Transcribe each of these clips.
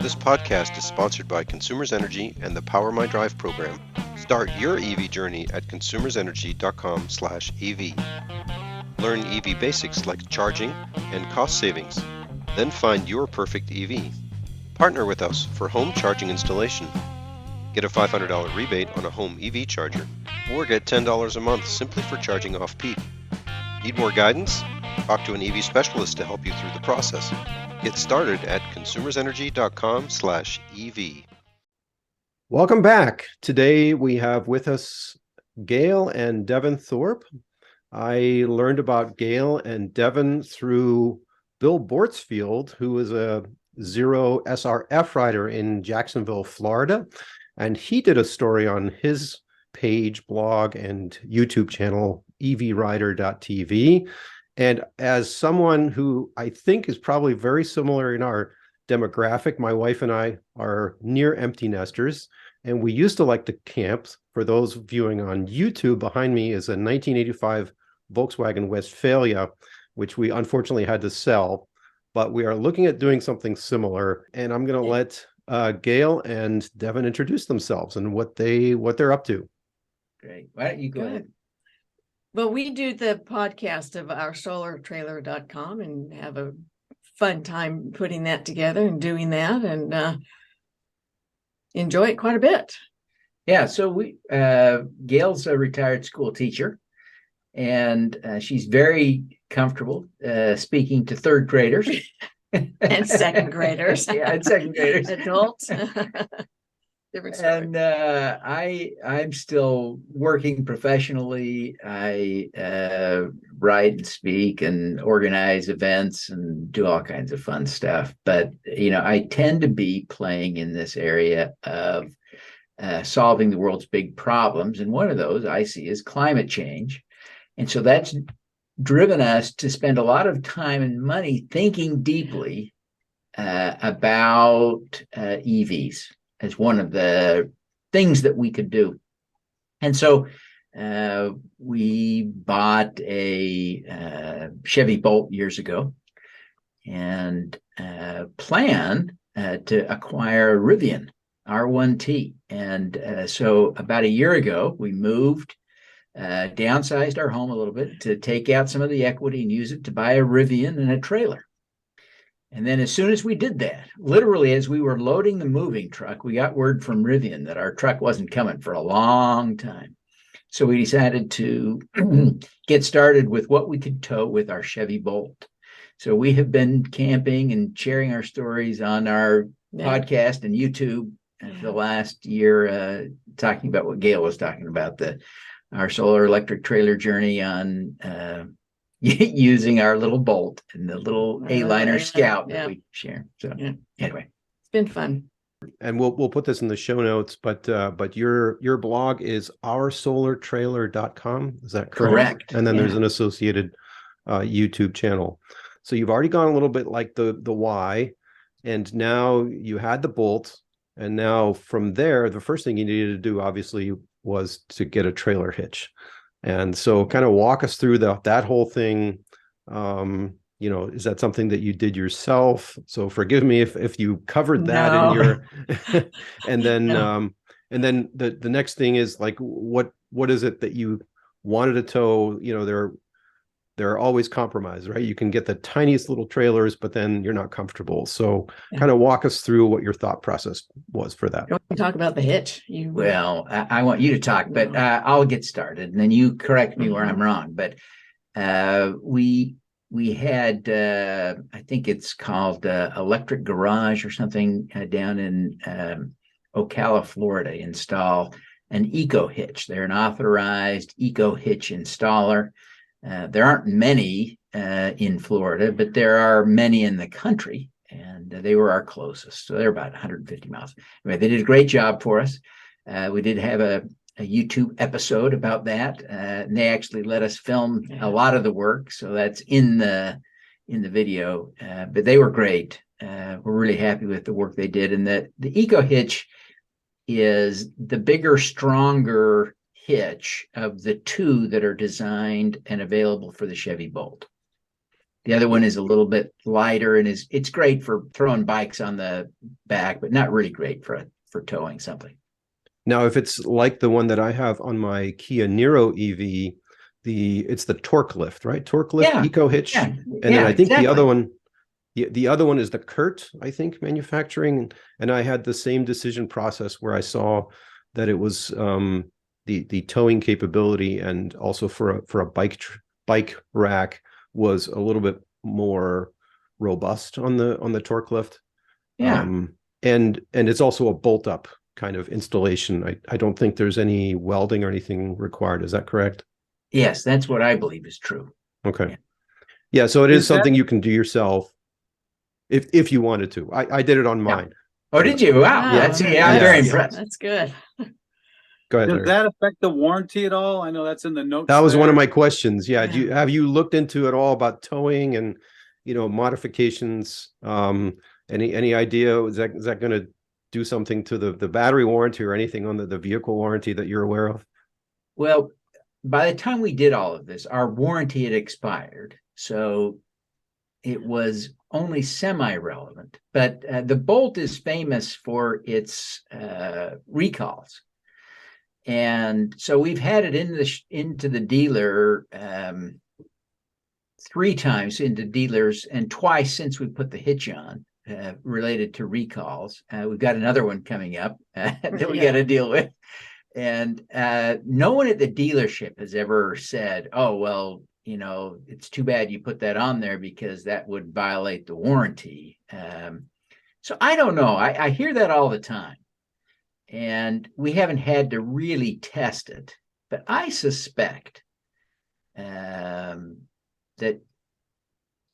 This podcast is sponsored by Consumers Energy and the Power My Drive program. Start your EV journey at consumersenergy.com/EV. Learn EV basics like charging and cost savings. Then find your perfect EV. Partner with us for home charging installation. Get a $500 rebate on a home EV charger, or get $10 a month simply for charging off-peak. Need more guidance? Talk to an EV specialist to help you through the process. Get started at consumersenergy.com/EV. Welcome back. Today we have with us Gail and Devin Thorpe. I learned about Gail and Devin through Bill Bortzfield, who is a Zero SRF rider in Jacksonville, Florida. And he did a story on his page, blog, and YouTube channel, evrider.tv. And as someone who I think is probably very similar in our demographic, my wife and I are near empty nesters, and we used to like to camp. For those viewing on YouTube, behind me is a 1985 Volkswagen Westphalia, which we unfortunately had to sell. But we are looking at doing something similar, and I'm going to let Gail and Devin introduce themselves and what they're up to. Great. Why don't you go ahead? Well, we do the podcast of our solartrailer.com and have a fun time putting that together and doing that, and enjoy it quite a bit. Yeah, so Gail's a retired school teacher, and she's very comfortable speaking to third graders. And second graders. Yeah, and second graders. Adults. Different story. And I'm still working professionally. I write and speak and organize events and do all kinds of fun stuff. But, I tend to be playing in this area of solving the world's big problems. And one of those I see is climate change. And so that's driven us to spend a lot of time and money thinking deeply about EVs as one of the things that we could do. And so we bought a Chevy Bolt years ago and planned to acquire a Rivian R1T. And so about a year ago, we moved, downsized our home a little bit to take out some of the equity and use it to buy a Rivian and a trailer. And then as soon as we did that, literally as we were loading the moving truck, we got word from Rivian that our truck wasn't coming for a long time. So we decided to get started with what we could tow with our Chevy Bolt. So we have been camping and sharing our stories on our podcast and YouTube for the last year, talking about what Gail was talking about, our solar electric trailer journey on using our little Bolt and the little Aliner Scout that we share. So anyway, it's been fun. And we'll put this in the show notes, but your blog is oursolartrailer.com. Is that correct? Correct. And then there's an associated YouTube channel. So you've already gone a little bit like the why, and now you had the Bolt, and now from there, the first thing you needed to do obviously was to get a trailer hitch. And so kind of walk us through that whole thing. Is that something that you did yourself? So forgive me if you covered that in your, and then the next thing is like, what is it that you wanted to tow? There are always compromises, right? You can get the tiniest little trailers, but then you're not comfortable. So kind of walk us through what your thought process was for that. You want to talk about the hitch? Well, I want you to talk, but I'll get started, and then you correct me where I'm wrong. But we had, I think it's called Electric Garage or something down in Ocala, Florida, install an eco hitch. They're an authorized eco hitch installer. There aren't many in Florida, but there are many in the country, and they were our closest. So they're about 150 miles. Anyway, they did a great job for us. We did have a YouTube episode about that, and they actually let us film a lot of the work. So that's in the video, but they were great. We're really happy with the work they did. And the Eco Hitch is the bigger, stronger hitch of the two that are designed and available for the Chevy Bolt. The other one is a little bit lighter and it's great for throwing bikes on the back, but not really great for towing something. Now, if it's like the one that I have on my Kia Niro EV, it's the torque lift, right? Torque lift Eco Hitch. Yeah, and then I think the other one, the other one is the Kurt, I think, manufacturing. And I had the same decision process where I saw that it was the towing capability, and also for a bike rack was a little bit more robust on the torque lift. Yeah. And it's also a bolt up kind of installation. I don't think there's any welding or anything required. Is that correct? Yes, that's what I believe is true. Okay. Yeah, so it is something you can do yourself if you wanted to. I did it on mine. Oh, did you? Wow. Wow. I'm very impressed. That's good. Go ahead, Does Larry. that affect the warranty at all? I know that's in the notes. That was one of there. my questions. Yeah. Yeah. Have you looked into it all about towing and, modifications? Any idea, is that going to do something to the battery warranty or anything on the vehicle warranty that you're aware of? Well, by the time we did all of this, our warranty had expired. So it was only semi-relevant. But the Bolt is famous for its recalls. And so we've had it into the dealer 3 times into dealers, and twice since we put the Hitch on, related to recalls. We've got another one coming up that we got to deal with. And no one at the dealership has ever said, oh, well, it's too bad you put that on there because that would violate the warranty. So I don't know. I hear that all the time. And we haven't had to really test it. But I suspect that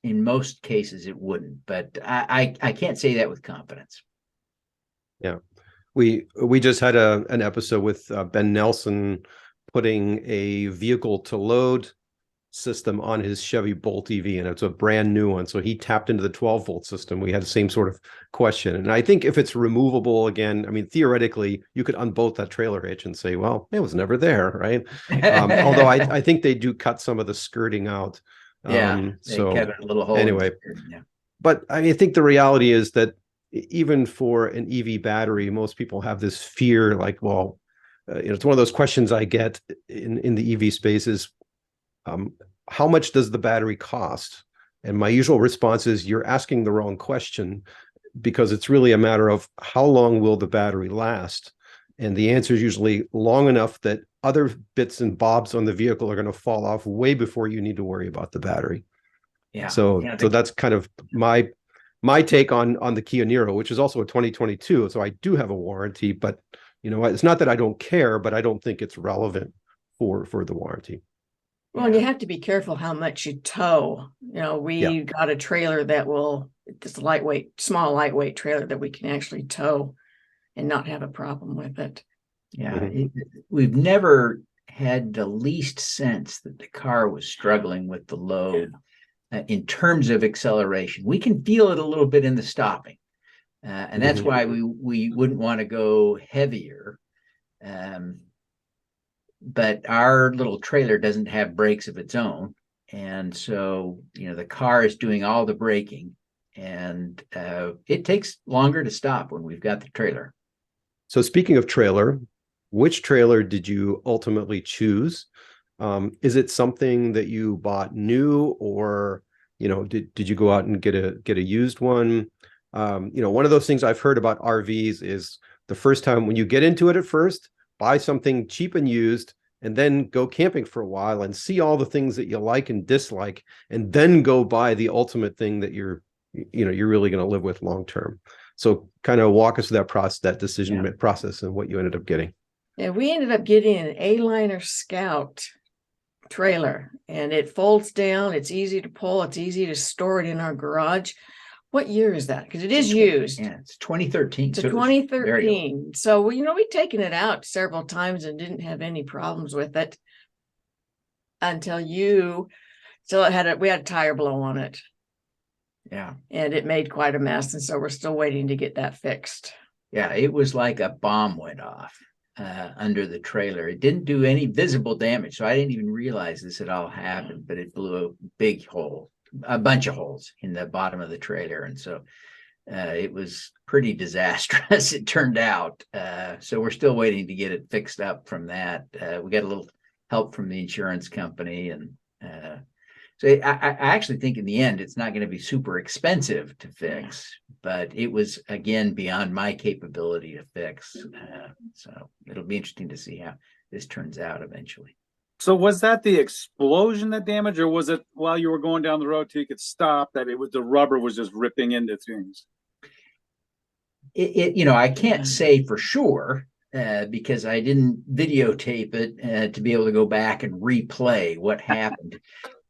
in most cases it wouldn't. But I can't say that with confidence. Yeah. We just had an episode with Ben Nelson putting a vehicle to load system on his Chevy Bolt EV, and it's a brand new one. So he tapped into the 12-volt system. We had the same sort of question. And I think if it's removable again, I mean, theoretically, you could unbolt that trailer hitch and say, well, it was never there, right? Although I think they do cut some of the skirting out. They so cut a little hole anyway, but I think the reality is that even for an EV battery, most people have this fear, like, well, it's one of those questions I get in the EV space is, how much does the battery cost? And my usual response is, you're asking the wrong question, because it's really a matter of how long will the battery last? And the answer is usually long enough that other bits and bobs on the vehicle are going to fall off way before you need to worry about the battery. So that's kind of my take on the Kia Niro, which is also a 2022. So I do have a warranty, but it's not that I don't care, but I don't think it's relevant for the warranty. Well, you have to be careful how much you tow. We got a trailer it's a small lightweight trailer that we can actually tow and not have a problem with it. Yeah, we've never had the least sense that the car was struggling with the load in terms of acceleration. We can feel it a little bit in the stopping, and that's why we wouldn't want to go heavier. But our little trailer doesn't have brakes of its own. And so, the car is doing all the braking, and it takes longer to stop when we've got the trailer. So speaking of trailer, which trailer did you ultimately choose? Is it something that you bought new, or, did you go out and get a used one? One of those things I've heard about RVs is the first time when you get into it at first, buy something cheap and used, and then go camping for a while and see all the things that you like and dislike, and then go buy the ultimate thing that you're really going to live with long term. So kind of walk us through that decision process and what you ended up getting. Yeah, we ended up getting an Aliner Scout trailer, and it folds down. It's easy to pull. It's easy to store it in our garage. What year is that? Because it is used. Yeah, it's 2013. It's 2013. So, we'd taken it out several times and didn't have any problems with it until we had a tire blow on it. Yeah. And it made quite a mess. And so we're still waiting to get that fixed. Yeah, it was like a bomb went off under the trailer. It didn't do any visible damage. So I didn't even realize this had all happened, but it blew a big hole a bunch of holes in the bottom of the trailer. And so it was pretty disastrous, it turned out. So we're still waiting to get it fixed up from that. We got a little help from the insurance company. And so I actually think in the end, it's not going to be super expensive to fix, but it was, again, beyond my capability to fix. So it'll be interesting to see how this turns out eventually. So was that the explosion that damaged, or was it while you were going down the road till you could stop that it was the rubber was just ripping into things? I can't say for sure because I didn't videotape it to be able to go back and replay what happened.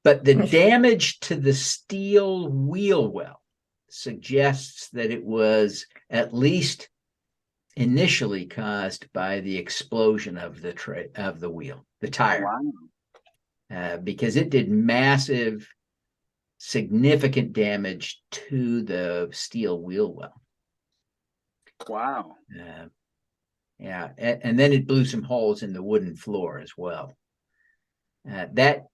But the damage to the steel wheel well suggests that it was at least initially caused by the explosion of the wheel, the tire. Wow. Because it did massive, significant damage to the steel wheel well. Wow. Yeah, and then it blew some holes in the wooden floor as well. That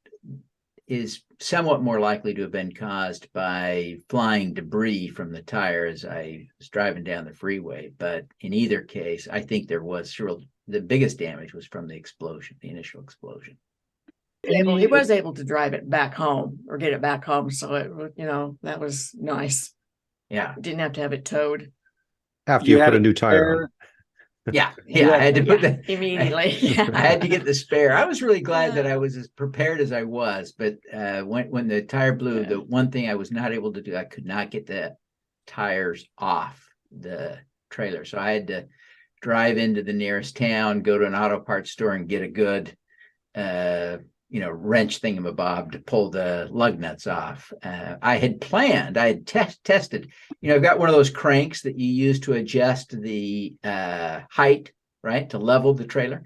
is somewhat more likely to have been caused by flying debris from the tire as I was driving down the freeway. But in either case, I think there was the biggest damage was from the explosion, the initial explosion. He was able to drive it back home or get it back home. So it, that was nice. Yeah. Didn't have to have it towed. After you put a new tire on. Yeah. I had to put immediately. I had to get the spare. I was really glad that I was as prepared as I was, but when the tire blew, the one thing I was not able to do, I could not get the tires off the trailer. So I had to drive into the nearest town, go to an auto parts store and get a good wrench thingamabob to pull the lug nuts off. I had tested, I've got one of those cranks that you use to adjust the height, right, to level the trailer.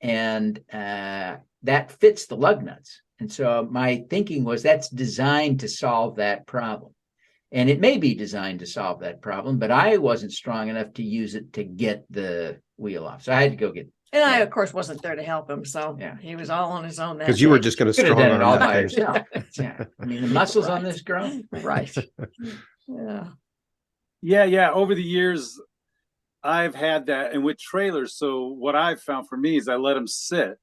And that fits the lug nuts. And so my thinking was that's designed to solve that problem. And it may be designed to solve that problem, but I wasn't strong enough to use it to get the wheel off. So I had to go get. And I, of course, wasn't there to help him. So he was all on his own. Because you were just going to strong arm all by yourself. Yeah. I mean, the muscles on this girl. Right. Yeah. Over the years, I've had that. And with trailers, so what I've found for me is I let them sit.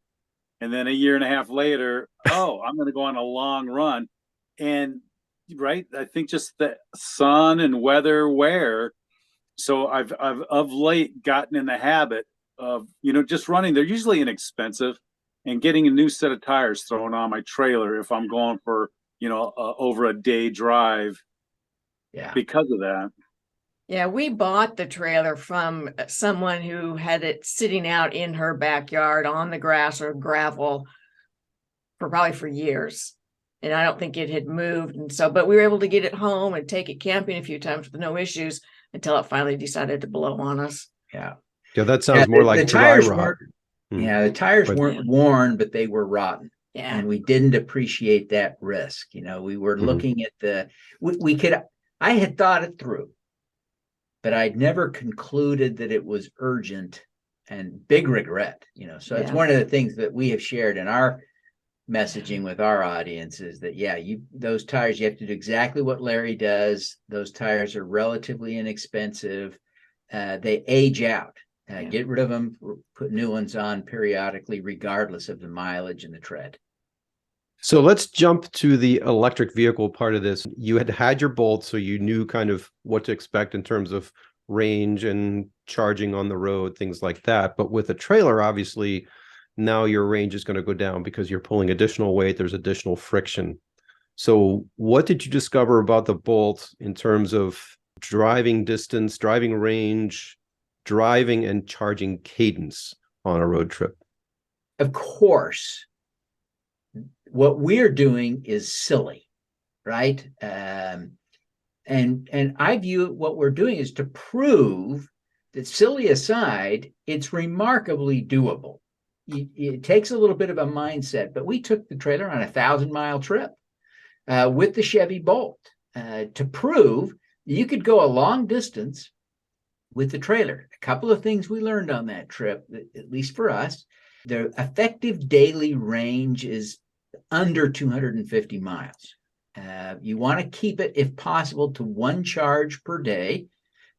And then a year and a half later, I'm going to go on a long run. And right, I think just the sun and weather wear. So I've of late gotten in the habit of, just running. They're usually inexpensive, and getting a new set of tires thrown on my trailer if I'm going for, over a day drive. Yeah. Because of that. Yeah, we bought the trailer from someone who had it sitting out in her backyard on the grass or gravel for years. And I don't think it had moved. And so, but we were able to get it home and take it camping a few times with no issues until it finally decided to blow on us. Yeah. Yeah, that sounds more like the tires dry rot. Yeah, the tires weren't worn, but they were rotten. Yeah. And we didn't appreciate that risk. We were looking at I had thought it through, but I'd never concluded that it was urgent, and big regret, So it's one of the things that we have shared in our messaging with our audience is that, those tires, you have to do exactly what Larry does. Those tires are relatively inexpensive. They age out. Get rid of them, put new ones on periodically, regardless of the mileage and the tread. So let's jump to the electric vehicle part of this. You had your Bolt, so you knew kind of what to expect in terms of range and charging on the road, things like that. But with a trailer, obviously, now your range is going to go down because you're pulling additional weight. There's additional friction. So what did you discover about the Bolt in terms of driving distance, driving range, driving and charging cadence on a road trip? Of course, what we're doing is silly, right? And I view what we're doing is to prove that, silly aside, it's remarkably doable. It takes a little bit of a mindset, but we took the trailer on a 1,000-mile trip with the Chevy Bolt to prove you could go a long distance with the trailer. A couple of things we learned on that trip, at least for us: the effective daily range is under 250 miles. You want to keep it, if possible, to one charge per day,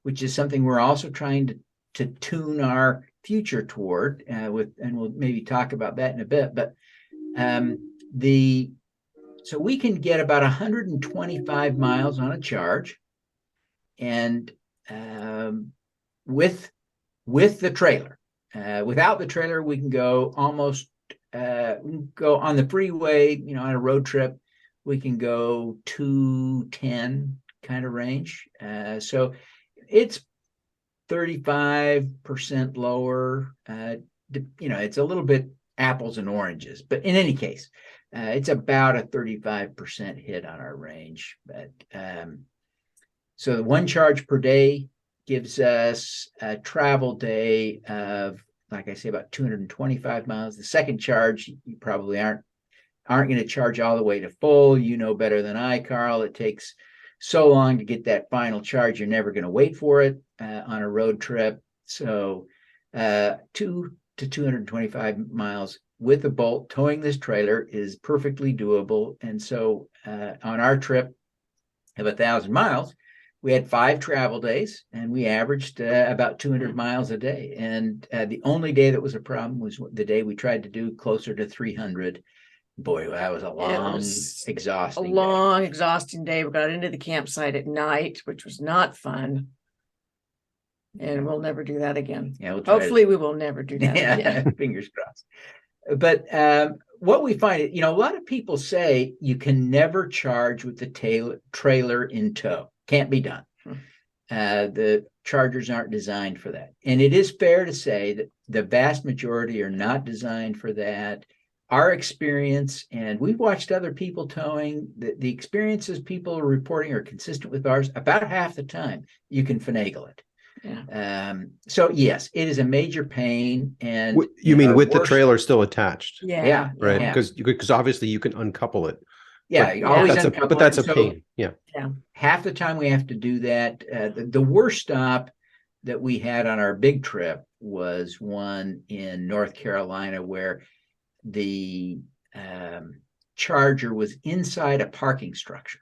which is something we're also trying to tune our future toward. And we'll maybe talk about that in a bit. But so we can get about 125 miles on a charge, and with the trailer. Without the trailer, we can go almost go on the freeway, on a road trip. We can go 210 kind of range. So it's 35% lower. It's a little bit apples and oranges, but in any case, it's about a 35% hit on our range. But so the one charge per day gives us a travel day of, like I say, about 225 miles. The second charge, you probably aren't going to charge all the way to full. You know better than I, Carl. It takes so long to get that final charge. You're never going to wait for it on a road trip. So 2 to 225 miles with a Bolt towing this trailer is perfectly doable. And so on our trip of 1,000 miles, we had 5 travel days, and we averaged about 200 miles a day. And the only day that was a problem was the day we tried to do closer to 300. Boy, that was a long, exhausting day. We got into the campsite at night, which was not fun. And we'll never do that again. Yeah, hopefully we will never do that again. Fingers crossed. But what we find, a lot of people say you can never charge with the trailer in tow. Can't be done. The chargers aren't designed for that. And it is fair to say that the vast majority are not designed for that. Our experience, and we've watched other people towing, the experiences people are reporting are consistent with ours. About half the time, you can finagle it. Yeah. So yes, it is a major pain. And you mean with the trailer still attached? Yeah. Right. Because obviously you can uncouple it. Yeah, but that's a pain. Yeah. Half the time we have to do that. The worst stop that we had on our big trip was one in North Carolina where the charger was inside a parking structure.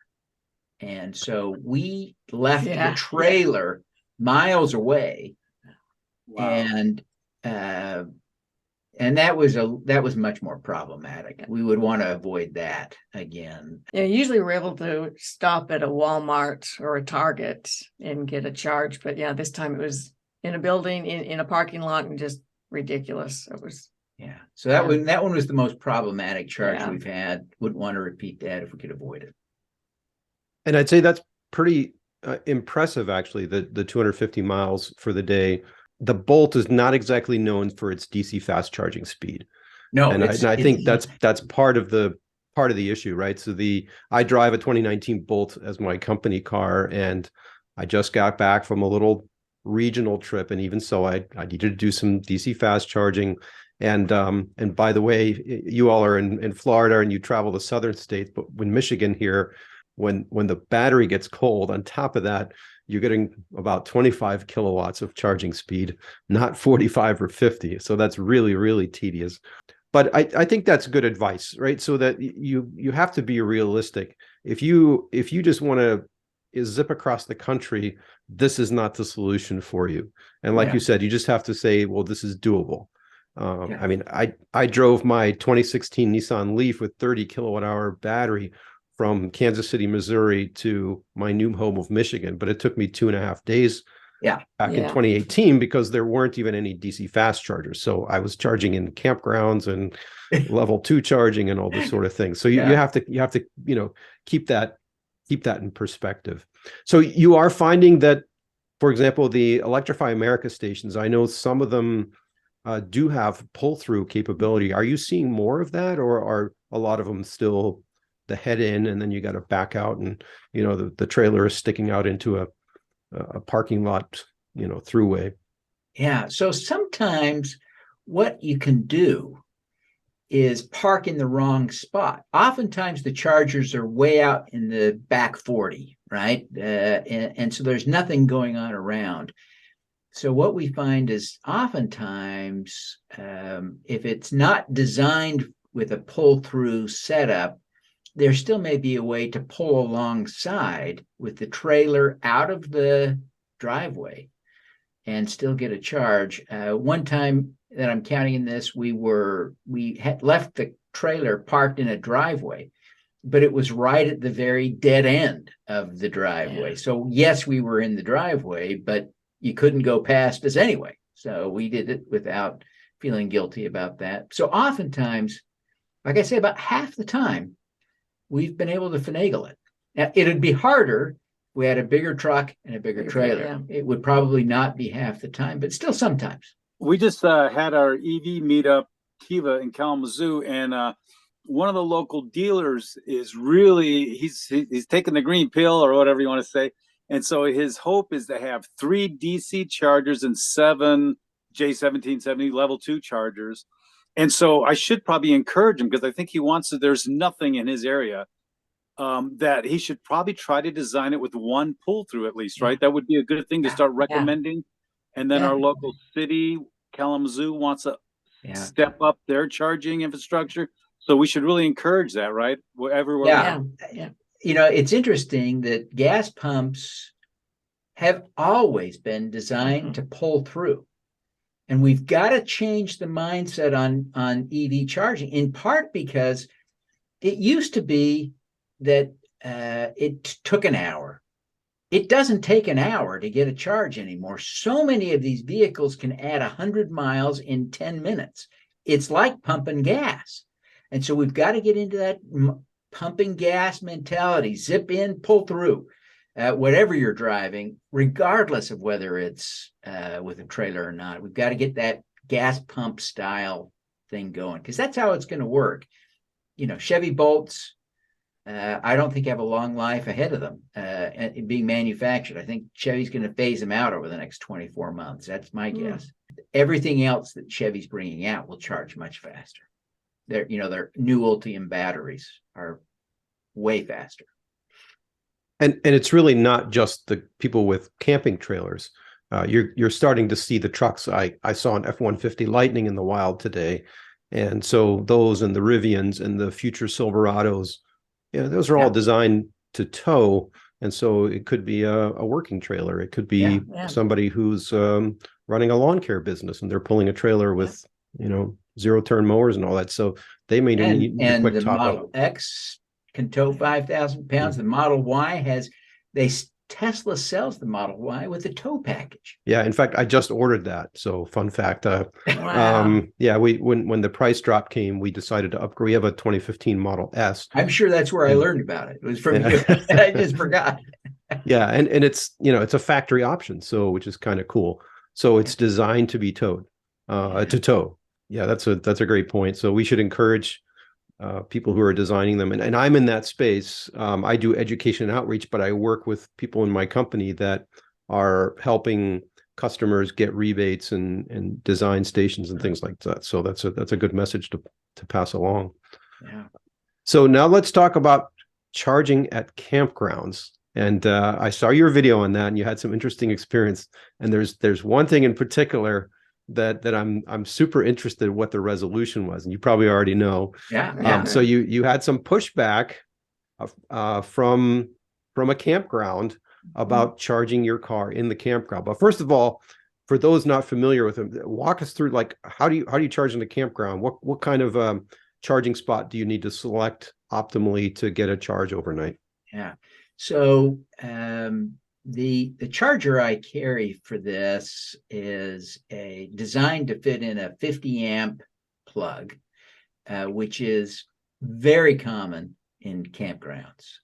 And so we left the trailer miles away. Wow. And that was much more problematic. We would want to avoid that again. Yeah, usually we're able to stop at a Walmart or a Target and get a charge. But this time it was in a building, in a parking lot, and just ridiculous. It was. Yeah. So that one was the most problematic charge we've had. Wouldn't want to repeat that if we could avoid it. And I'd say that's pretty impressive, actually, the 250 miles for the day. The Bolt is not exactly known for its DC fast charging speed. No, and I think that's part of the issue, right? So I drive a 2019 Bolt as my company car, and I just got back from a little regional trip, and even so, I needed to do some DC fast charging. And by the way, you all are in Florida and you travel the southern states, but when Michigan here, when the battery gets cold, on top of that, you're getting about 25 kilowatts of charging speed, not 45 or 50. So that's really, really tedious. But I think that's good advice, right? So that you have to be realistic. If you just want to zip across the country, this is not the solution for you. And like you said, you just have to say, well, this is doable. I mean, I drove my 2016 Nissan Leaf with 30 kilowatt hour battery from Kansas City, Missouri to my new home of Michigan, but it took me 2.5 days back in 2018 because there weren't even any DC fast chargers. So I was charging in campgrounds and level 2 charging and all this sort of thing. So you have to keep that in perspective. So you are finding that, for example, the Electrify America stations, I know some of them do have pull-through capability. Are you seeing more of that, or are a lot of them still the head in and then you got to back out and the trailer is sticking out into a parking lot throughway? So sometimes what you can do is park in the wrong spot. Oftentimes the chargers are way out in the back 40, right? And so there's nothing going on around. So what we find is oftentimes if it's not designed with a pull-through setup, there still may be a way to pull alongside with the trailer out of the driveway and still get a charge. One time that I'm counting in this, we had left the trailer parked in a driveway, but it was right at the very dead end of the driveway. Yeah. So yes, we were in the driveway, but you couldn't go past us anyway. So we did it without feeling guilty about that. So oftentimes, like I say, about half the time, we've been able to finagle it. Now, it'd be harder if we had a bigger truck and a bigger trailer. Yeah. It would probably not be half the time, but still sometimes. We just had our EV meetup, Kiva in Kalamazoo, and one of the local dealers is really he's taking the green pill or whatever you want to say, and so his hope is to have 3 DC chargers and 7 J1770 level 2 chargers. And so I should probably encourage him, because I think he wants to, there's nothing in his area that he should probably try to design it with 1 pull through at least, right? That would be a good thing to start recommending. And then our local city, Kalamazoo, wants to step up their charging infrastructure. So we should really encourage that, right? Everywhere. Yeah. You know, it's interesting that gas pumps have always been designed to pull through. And we've got to change the mindset on EV charging, in part because it used to be that it took an hour. It doesn't take an hour to get a charge anymore. So many of these vehicles can add 100 miles in 10 minutes. It's like pumping gas. And so we've got to get into that pumping gas mentality. Zip in, pull through. Whatever you're driving, regardless of whether it's with a trailer or not, we've got to get that gas pump style thing going, because that's how it's going to work. You know, Chevy Bolts, I don't think have a long life ahead of them and being manufactured. I think Chevy's going to phase them out over the next 24 months. That's my guess. Everything else that Chevy's bringing out will charge much faster. Their new Ultium batteries are way faster. And it's really not just the people with camping trailers. You're starting to see the trucks. I saw an F-150 Lightning in the wild today. And so those and the Rivians and the future Silverados, those are all designed to tow. And so it could be a working trailer. It could be somebody who's running a lawn care business and they're pulling a trailer with, 0-turn mowers and all that. So they may need a quick the top Model up. X can tow 5,000 pounds. The Model Y Tesla sells the Model Y with a tow package. Yeah, in fact, I just ordered that. So fun fact. Wow. When the price drop came, we decided to upgrade. We have a 2015 Model S. I'm sure that's where I learned about it. It was from you. I just forgot. Yeah, and it's it's a factory option, so which is kind of cool. So it's designed to be towed, to tow. Yeah, that's a great point. So we should encourage people who are designing them. And I'm in that space. I do education and outreach, but I work with people in my company that are helping customers get rebates and design stations and things like that. So that's a good message to pass along. Yeah. So now let's talk about charging at campgrounds. And I saw your video on that, and you had some interesting experience. And there's one thing in particular that I'm super interested in what the resolution was, and you probably already know. So you had some pushback from a campground about charging your car in the campground. But first of all, for those not familiar with them, walk us through, like, how do you charge in the campground? What kind of charging spot do you need to select optimally to get a charge overnight? Yeah. So the charger I carry for this is designed to fit in a 50 amp plug, which is very common in campgrounds.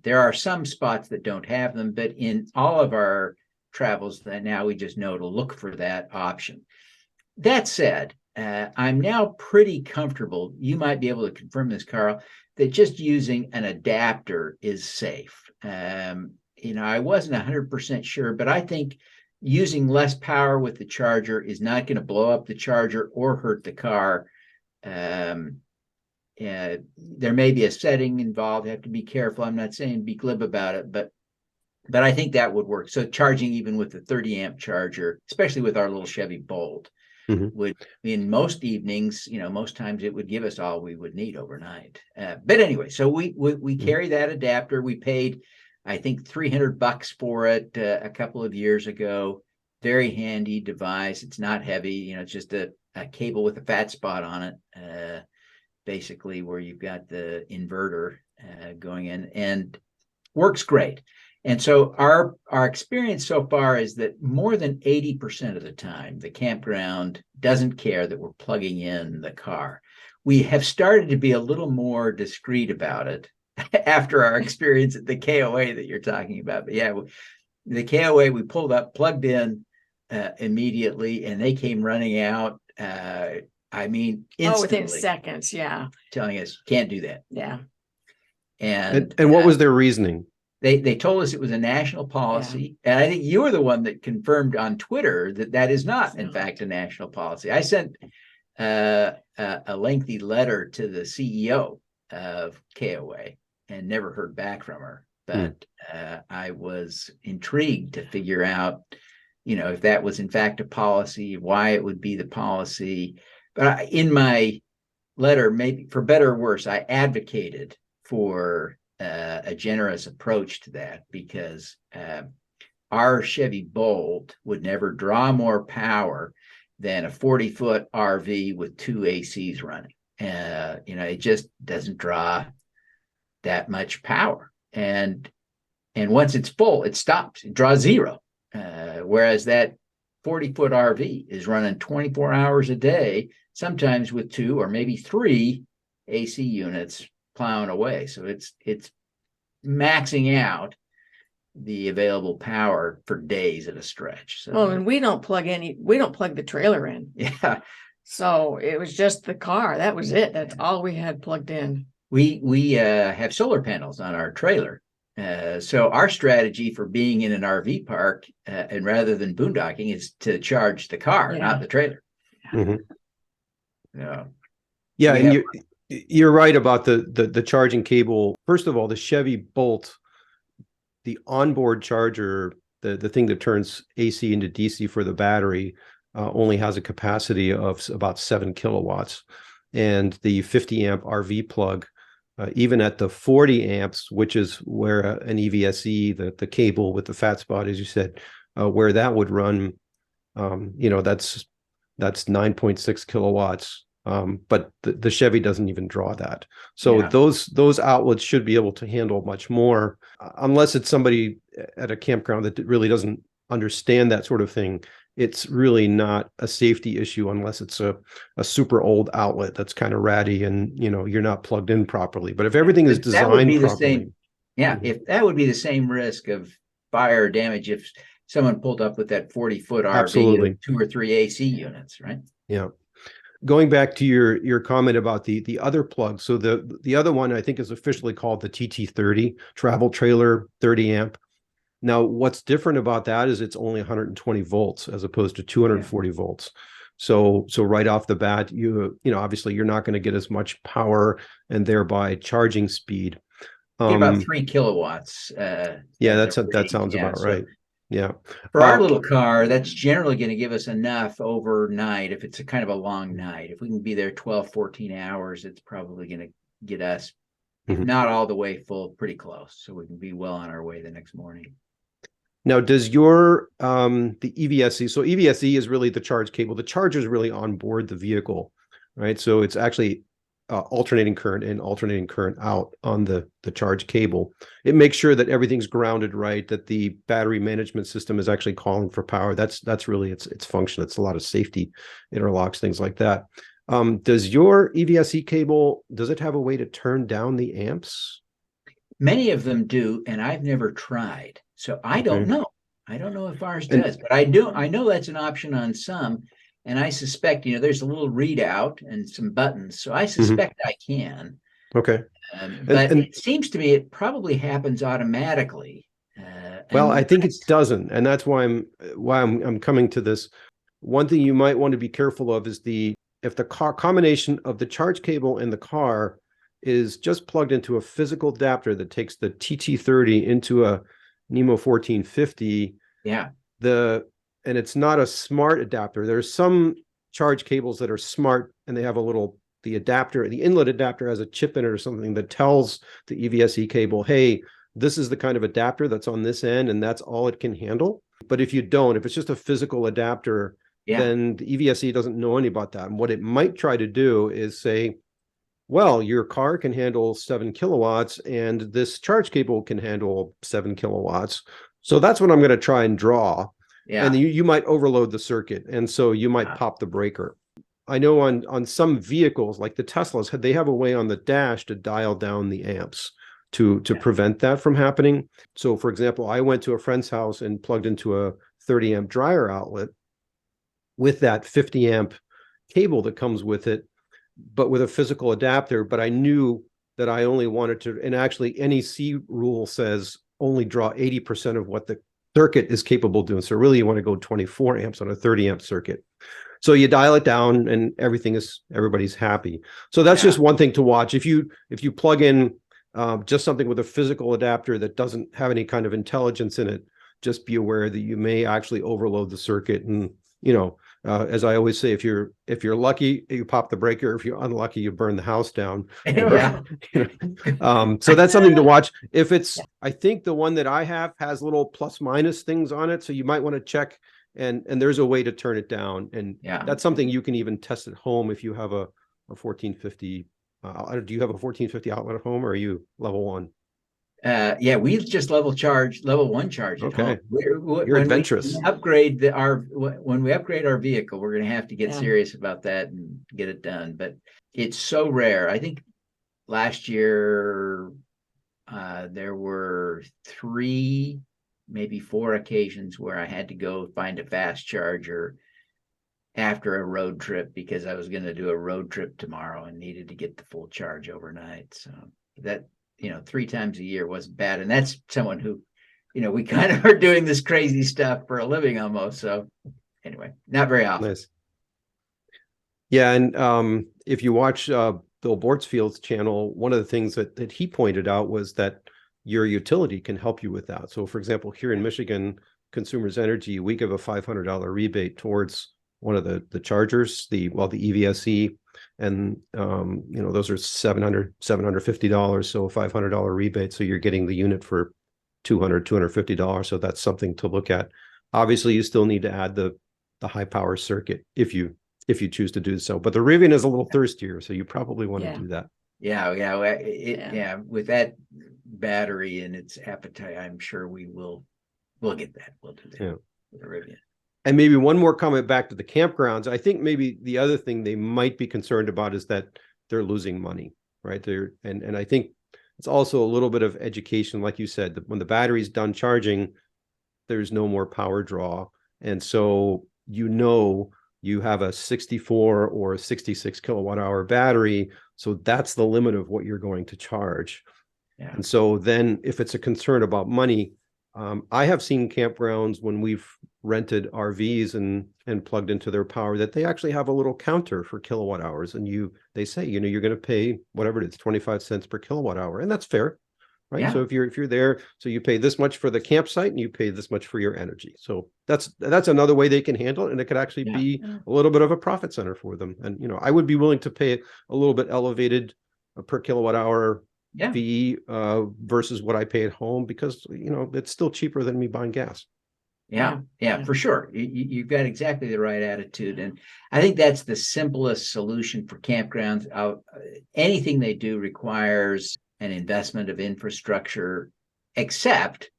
There are some spots that don't have them, but in all of our travels that now we just know to look for that option. That said, I'm now pretty comfortable. You might be able to confirm this, Carl, that just using an adapter is safe. I wasn't 100% sure, but I think using less power with the charger is not going to blow up the charger or hurt the car. There may be a setting involved. You have to be careful. I'm not saying be glib about it, but I think that would work. So charging even with the 30 amp charger, especially with our little Chevy Bolt, would, in most evenings, most times it would give us all we would need overnight. But anyway, so we carry that adapter. We paid, I think, $300 for it a couple of years ago. Very handy device. It's not heavy. It's just a cable with a fat spot on it, basically where you've got the inverter going in, and works great. And so our experience so far is that more than 80% of the time, the campground doesn't care that we're plugging in the car. We have started to be a little more discreet about it after our experience at the KOA that you're talking about. But yeah, the KOA, we pulled up, plugged in immediately, and they came running out. Instantly. Within seconds. Yeah. Telling us, can't do that. Yeah. And what was their reasoning? They told us it was a national policy. And I think you were the one that confirmed on Twitter that is not, in fact, a national policy. I sent a lengthy letter to the CEO of KOA and never heard back from her. But I was intrigued to figure out, if that was in fact a policy, why it would be the policy. But in my letter, maybe for better or worse, I advocated for a generous approach to that, because our Chevy Bolt would never draw more power than a 40-foot RV with 2 ACs running. It just doesn't draw that much power. And once it's full, it stops. It draws zero. Whereas that 40-foot RV is running 24 hours a day, sometimes with 2 or maybe 3 AC units plowing away. So it's maxing out the available power for days at a stretch. So, and we don't plug the trailer in. Yeah. So it was just the car. That was it. That's all we had plugged in. We have solar panels on our trailer. So our strategy for being in an RV park and rather than boondocking is to charge the car, not the trailer. Yeah, and you're right about the charging cable. First of all, the Chevy Bolt, the onboard charger, the thing that turns AC into DC for the battery, only has a capacity of about 7 kilowatts. And the 50 amp RV plug, even at the 40 amps, which is where an EVSE, the cable with the fat spot, as you said, where that would run, that's 9.6 kilowatts. But the Chevy doesn't even draw that. So those outlets should be able to handle much more, unless it's somebody at a campground that really doesn't understand that sort of thing. It's really not a safety issue unless it's a super old outlet that's kind of ratty and you're not plugged in properly. But if everything is designed properly, if that would be the same risk of fire or damage if someone pulled up with that 40-foot RV with 2 or 3 AC units, right? Yeah. Going back to your comment about the other plug, so the other one I think is officially called the TT30 travel trailer 30 amp. Now, what's different about that is it's only 120 volts as opposed to 240 volts. So right off the bat, obviously you're not going to get as much power and thereby charging speed. About 3 kilowatts. That sounds about right. Yeah. For our little car, that's generally going to give us enough overnight if it's a kind of a long night. If we can be there 12, 14 hours, it's probably going to get us, if not all the way full, pretty close. So we can be well on our way the next morning. Now, does your the EVSE, so EVSE is really the charge cable. The charger is really on board the vehicle, right? So it's actually alternating current in, alternating current out on the charge cable. It makes sure that everything's grounded right, that the battery management system is actually calling for power. That's really its function. It's a lot of safety interlocks, things like that. Does your EVSE cable, does it have a way to turn down the amps? Many of them do, and I've never tried. So I don't know. I don't know if ours does, but I know that's an option on some. And I suspect, there's a little readout and some buttons. So I suspect I can. Okay. But it seems to me it probably happens automatically. Well, I think it doesn't. And that's why I'm coming to this. One thing you might want to be careful of is if the combination of the charge cable and the car is just plugged into a physical adapter that takes the TT30 into a Nemo 1450. Yeah. And it's not a smart adapter. There's some charge cables that are smart, and they have the adapter, the inlet adapter has a chip in it or something that tells the EVSE cable, hey, this is the kind of adapter that's on this end, and that's all it can handle. But if you don't, if it's just a physical adapter, then the EVSE doesn't know any about that. And what it might try to do is say, well, your car can handle 7 kilowatts, and this charge cable can handle 7 kilowatts. So that's what I'm going to try and draw. And you might overload the circuit, and so you might pop the breaker. I know on some vehicles, like the Teslas, they have a way on the dash to dial down the amps to prevent that from happening. So, for example, I went to a friend's house and plugged into a 30 amp dryer outlet with that 50 amp cable that comes with it, but with a physical adapter. But I knew that I only wanted to, and actually NEC rule says only draw 80% of what the circuit is capable of doing. So really you want to go 24 amps on a 30 amp circuit. So you dial it down and everybody's happy. So that's just one thing to watch. If you plug in just something with a physical adapter that doesn't have any kind of intelligence in it, just be aware that you may actually overload the circuit. And, as I always say, if you're lucky, you pop the breaker. If you're unlucky, you burn the house down. So that's something to watch. If it's, I think the one that I have has little plus minus things on it. So you might want to check, and there's a way to turn it down. And that's something you can even test at home if you have a 1450. Do you have a 1450 outlet at home, or are you level 1? We just level 1 charge at home. You're adventurous. When we upgrade our vehicle, we're going to have to get serious about that and get it done. But it's so rare. I think last year there were 3, maybe 4 occasions where I had to go find a fast charger after a road trip because I was going to do a road trip tomorrow and needed to get the full charge overnight. So that, 3 times a year wasn't bad. And that's someone who, we kind of are doing this crazy stuff for a living almost. So anyway, not very often. Nice. Yeah. And if you watch Bill Bortzfield's channel, one of the things that he pointed out was that your utility can help you with that. So for example, here in Michigan, Consumers Energy, we give a $500 rebate towards one of the chargers, the EVSE, and those are $750, so a $500 rebate. So you're getting the unit for $250. So that's something to look at. Obviously, you still need to add the high power circuit if you choose to do so. But the Rivian is a little thirstier, so you probably want to do that. With that battery and its appetite, I'm sure we'll get that. We'll do that with the Rivian. And maybe one more comment back to the campgrounds. I think maybe the other thing they might be concerned about is that they're losing money, right? And I think it's also a little bit of education, like you said, that when the battery's done charging, there's no more power draw. And so you have a 64 or a 66 kilowatt hour battery. So that's the limit of what you're going to charge. Yeah. And so then if it's a concern about money, I have seen campgrounds when we've rented RVs and plugged into their power that they actually have a little counter for kilowatt hours, and they say you're going to pay whatever it is, 25 cents per kilowatt hour, and that's fair, right? Yeah. So if you're there, so you pay this much for the campsite and you pay this much for your energy. So that's another way they can handle it, and it could actually be a little bit of a profit center for them. And I would be willing to pay a little bit elevated per kilowatt hour fee versus what I pay at home, because it's still cheaper than me buying gas. Yeah, for sure. You've got exactly the right attitude. And I think that's the simplest solution for campgrounds. Anything they do requires an investment of infrastructure, except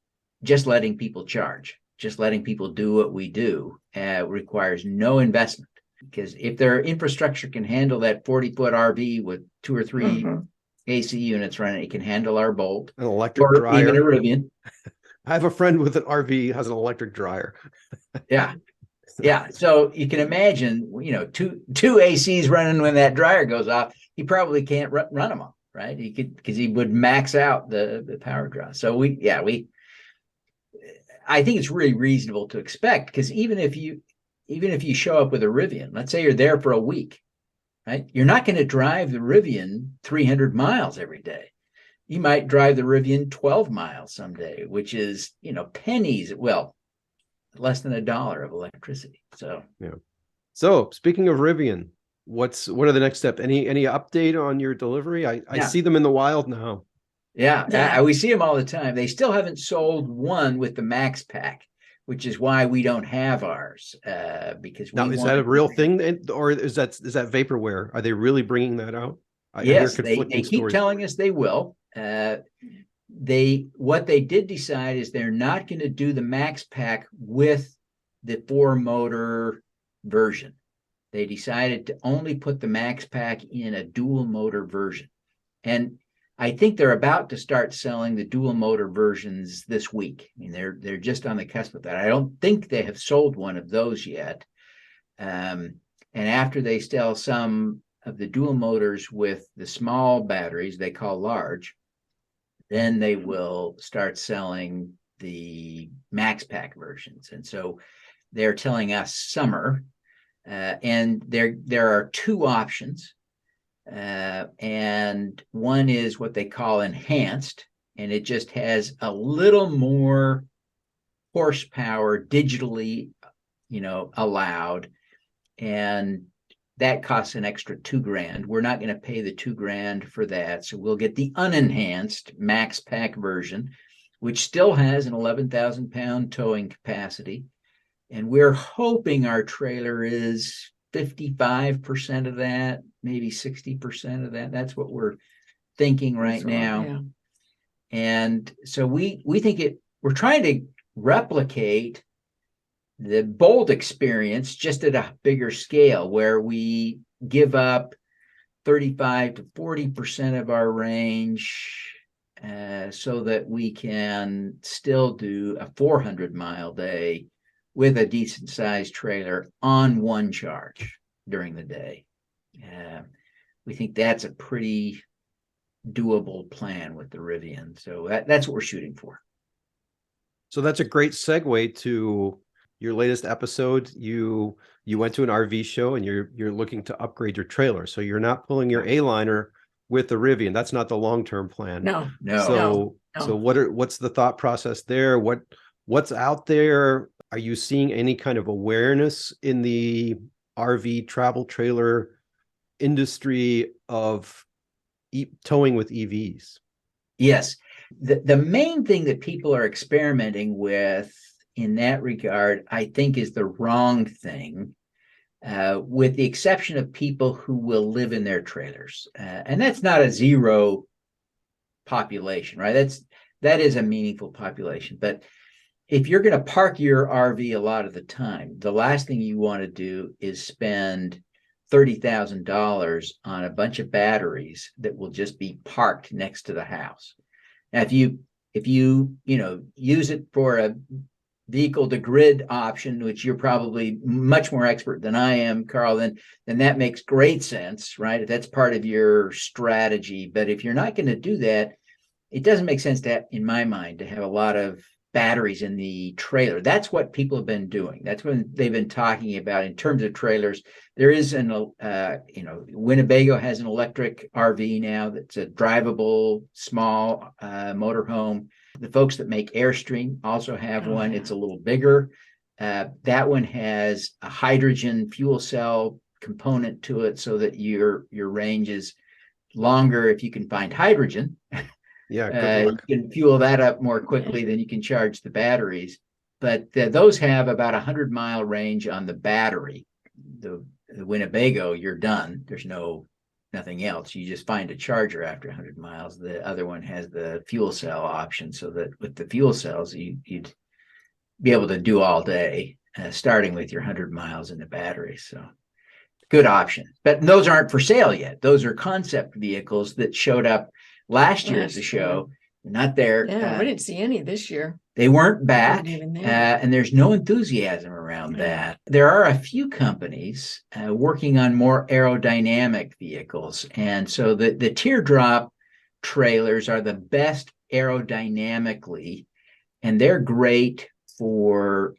just letting people charge, just letting people do what we do requires no investment. Because if their infrastructure can handle that 40-foot RV with 2 or 3 AC units running, it can handle our Bolt, an electric dryer, even a Rivian. I have a friend with an RV has an electric dryer. Yeah. So you can imagine, two ACs running when that dryer goes off. He probably can't run them all, right? He could, because he would max out the power draw. So I think it's really reasonable to expect, because even if you show up with a Rivian, let's say you're there for a week, right? You're not going to drive the Rivian 300 miles every day. You might drive the Rivian 12 miles someday, which is, pennies, less than $1 of electricity. So, So speaking of Rivian, what are the next steps? Any update on your delivery? I Yeah. see them in the wild now. Yeah, Yeah. we see them all the time. They still haven't sold one with the Max Pack, which is why we don't have ours. Because Now, is that a real thing, or is that vaporware? Are they really bringing that out? I hear Yes, they conflicting keep stories. telling us they will. What they did decide is they're not going to do the Max Pack with the 4-motor version. They decided to only put the Max Pack in a dual motor version. And I think they're about to start selling the dual motor versions this week. I mean, they're just on the cusp of that. I don't think they have sold one of those yet. And after they sell some of the dual motors with the small batteries they call large, then they will start selling the Max Pack versions. And so they're telling us summer. And there are two options. And one is what they call enhanced, and it just has a little more horsepower digitally, allowed, and that costs an extra $2,000. We're not going to pay the $2,000 for that, so we'll get the unenhanced Max Pack version, which still has an 11,000-pound towing capacity, and we're hoping our trailer is 55% of that, maybe 60% of that. That's what we're thinking right now. Yeah. And so we think we're trying to replicate the Bolt experience just at a bigger scale, where we give up 35 to 40% of our range so that we can still do a 400-mile day with a decent sized trailer on one charge during the day. We think that's a pretty doable plan with the Rivian. So that's what we're shooting for. So that's a great segue to your latest episode. You went to an RV show and you're looking to upgrade your trailer. So you're not pulling your Aliner with the Rivian. That's not the long-term plan. No. So what's the thought process there? What's out there? Are you seeing any kind of awareness in the RV travel trailer industry of towing with EVs? Yes. The main thing that people are experimenting with in that regard, I think, is the wrong thing, with the exception of people who will live in their trailers. And that's not a zero population, right? That is a meaningful population. But if you're going to park your RV a lot of the time, the last thing you want to do is spend $30,000 on a bunch of batteries that will just be parked next to the house. Now, if you use it for a vehicle to grid option, which you're probably much more expert than I am, Carl, then that makes great sense, right? If that's part of your strategy. But if you're not going to do that, it doesn't make sense in my mind, to have a lot of batteries in the trailer. That's what people have been doing. That's what they've been talking about in terms of trailers. There is Winnebago has an electric RV now that's a drivable small motorhome. The folks that make Airstream also have one. Yeah. It's a little bigger. That one has a hydrogen fuel cell component to it, so that your range is longer if you can find hydrogen. Yeah, you can fuel that up more quickly than you can charge the batteries. But those have about 100-mile range on the battery. The Winnebago, you're done. There's nothing else. You just find a charger after 100 miles. The other one has the fuel cell option, so that with the fuel cells, you'd be able to do all day, starting with your 100 miles in the battery. So good option. But those aren't for sale yet. Those are concept vehicles that showed up last year at the show. Not there. Yeah, we didn't see any this year. They weren't back, Not even there. and there's no enthusiasm around that. There are a few companies working on more aerodynamic vehicles, and so the teardrop trailers are the best aerodynamically, and they're great for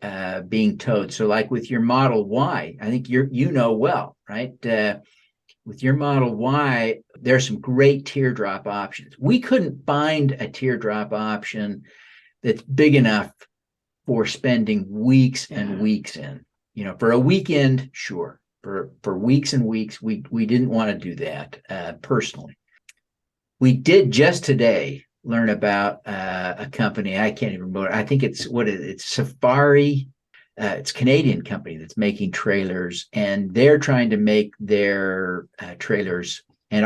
being towed. So like with your Model Y, I think well, right? With your Model Y, there's some great teardrop options. We couldn't find a teardrop option that's big enough for spending weeks and weeks in. For a weekend, sure. for weeks and weeks. We didn't want to do that personally. We did just today learn about a company. I can't even remember. I think it's Safari. It's a Canadian company that's making trailers, and they're trying to make their trailers and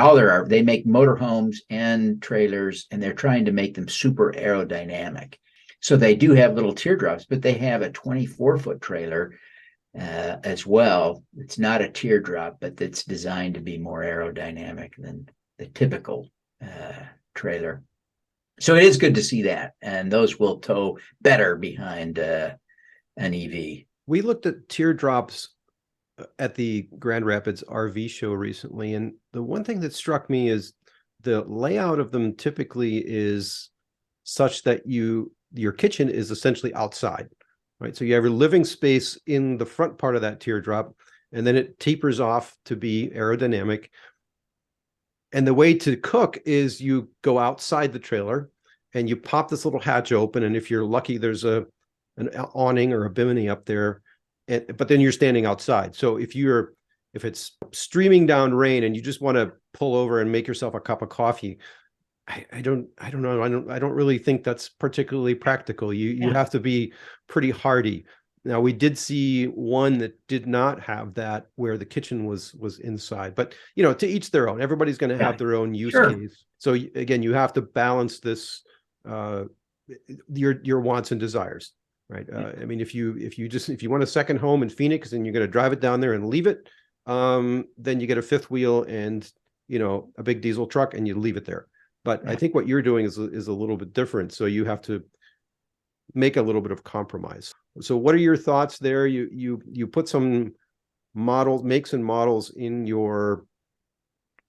they make motorhomes and trailers, and they're trying to make them super aerodynamic. So they do have little teardrops, but they have a 24-foot trailer as well. It's not a teardrop, but it's designed to be more aerodynamic than the typical trailer. So it is good to see that, and those will tow better behind an EV. We looked at teardrops at the Grand Rapids RV show recently, and the one thing that struck me is the layout of them typically is such that your kitchen is essentially outside, right? So you have your living space in the front part of that teardrop, and then it tapers off to be aerodynamic. And the way to cook is you go outside the trailer and you pop this little hatch open. And if you're lucky, there's an awning or a bimini up there, but then you're standing outside. So if it's streaming down rain and you just want to pull over and make yourself a cup of coffee, I don't know. I don't really think that's particularly practical. You have to be pretty hardy. Now, we did see one that did not have that, where the kitchen was inside, but to each their own. Everybody's going to have their own use case. So again, you have to balance this, your wants and desires, right? I mean, if you want a second home in Phoenix and you're going to drive it down there and leave it, then you get a fifth wheel and a big diesel truck and you leave it there. But I think what you're doing is a little bit different. So you have to make a little bit of compromise. So what are your thoughts there? You put some makes and models in your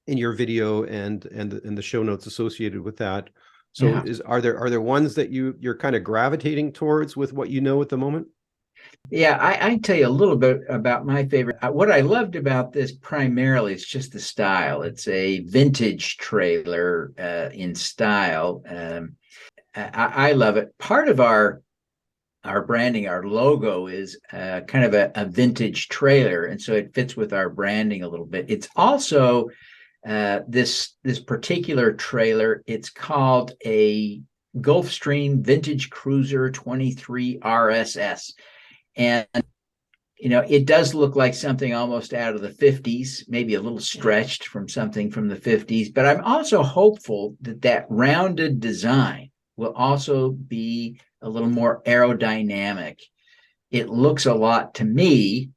video and the show notes associated with that. So are there ones that you're kind of gravitating towards with what you know at the moment? Yeah, I tell you a little bit about my favorite. What I loved about this primarily is just the style. It's a vintage trailer in style. I love it. Part of our branding, our logo is kind of a vintage trailer, and so it fits with our branding a little bit. It's also this particular trailer. It's called a Gulfstream Vintage Cruiser 23 RSS, and it does look like something almost out of the 50s, maybe a little stretched from something from the 50s. But I'm also hopeful that rounded design will also be a little more aerodynamic. It looks a lot to me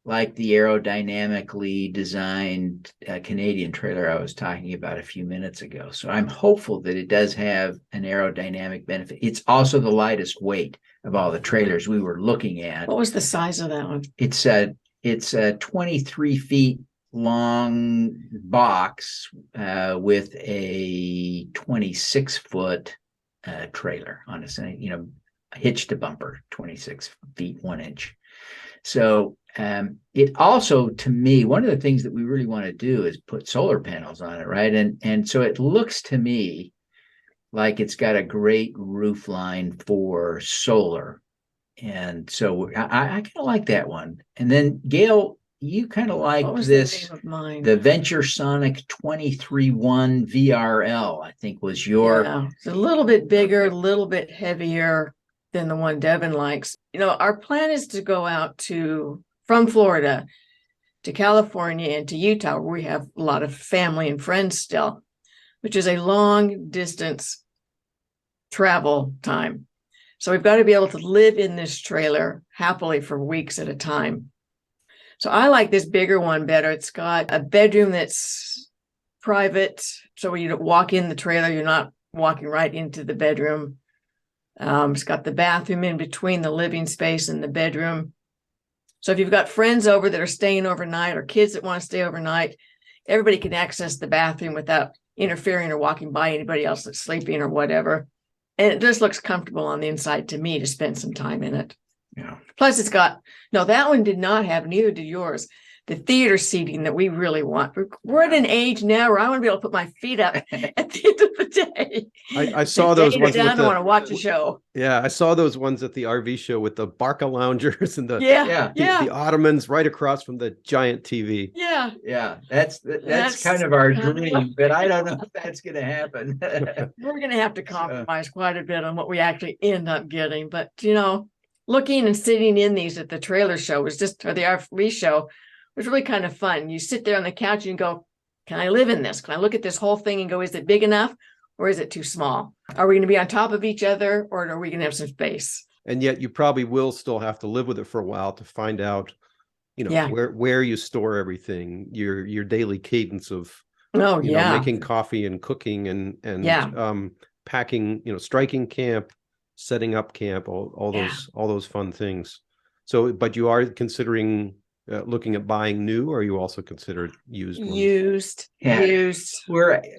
like the aerodynamically designed Canadian trailer I was talking about a few minutes ago. So I'm hopeful that it does have an aerodynamic benefit. It's also the lightest weight of all the trailers we were looking at. What was the size of that one? It's a 23 feet long box with a 26-foot trailer on a hitch to bumper, 26 feet 1 inch. So it also, to me, one of the things that we really want to do is put solar panels on it, right? And so it looks to me like it's got a great roof line for solar. And so I kind of like that one. And then Gail, you kind of like this, the Venture Sonic 23-1 VRL, I think was your. Yeah, it's a little bit bigger, a little bit heavier than the one Devin likes. Our plan is to go out from Florida to California and to Utah, where we have a lot of family and friends still, which is a long distance travel time. So we've got to be able to live in this trailer happily for weeks at a time. So I like this bigger one better. It's got a bedroom that's private. So when you walk in the trailer, you're not walking right into the bedroom. It's got the bathroom in between the living space and the bedroom. So if you've got friends over that are staying overnight or kids that want to stay overnight, everybody can access the bathroom without interfering or walking by anybody else that's sleeping or whatever. And it just looks comfortable on the inside to me to spend some time in it. Yeah. Plus that one did not have, neither did yours, the theater seating that we really want. We're at an age now where I want to be able to put my feet up at the end of the day. I saw those ones with I want to watch a show. Yeah, I saw those ones at the RV show with the Barca loungers and the Yeah. ottomans right across from the giant TV. Yeah. That's kind of our dream, but I don't know if that's going to happen. We're going to have to compromise quite a bit on what we actually end up getting. But, looking and sitting in these at the trailer show was just, or the RV show was really kind of fun. You sit there on the couch and go, can I live in this? Can I look at this whole thing and go, is it big enough or is it too small? Are we going to be on top of each other or are we going to have some space? And yet you probably will still have to live with it for a while to find out, where you store everything, your daily cadence of, making coffee and cooking and packing, striking camp, setting up camp, all those fun things. So, but you are considering looking at buying new, or you also considered used ones? Used.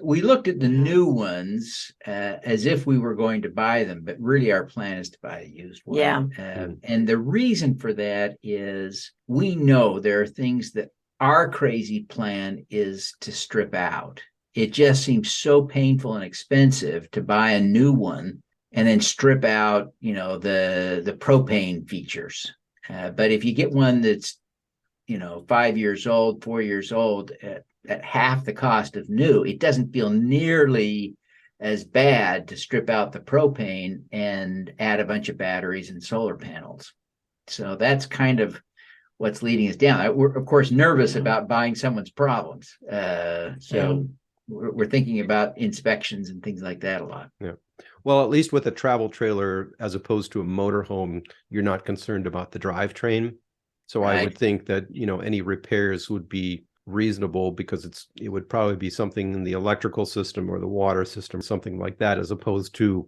We looked at the new ones as if we were going to buy them, but really our plan is to buy a used one. Yeah. And the reason for that is we know there are things that our crazy plan is to strip out. It just seems so painful and expensive to buy a new one and then strip out, the propane features. But if you get one that's, 5 years old, 4 years old at half the cost of new, it doesn't feel nearly as bad to strip out the propane and add a bunch of batteries and solar panels. So that's kind of what's leading us down. We're, of course, nervous about buying someone's problems. So we're thinking about inspections and things like that a lot. Yeah. Well, at least with a travel trailer, as opposed to a motorhome, you're not concerned about the drivetrain. So right. I would think that, any repairs would be reasonable because it would probably be something in the electrical system or the water system, something like that, as opposed to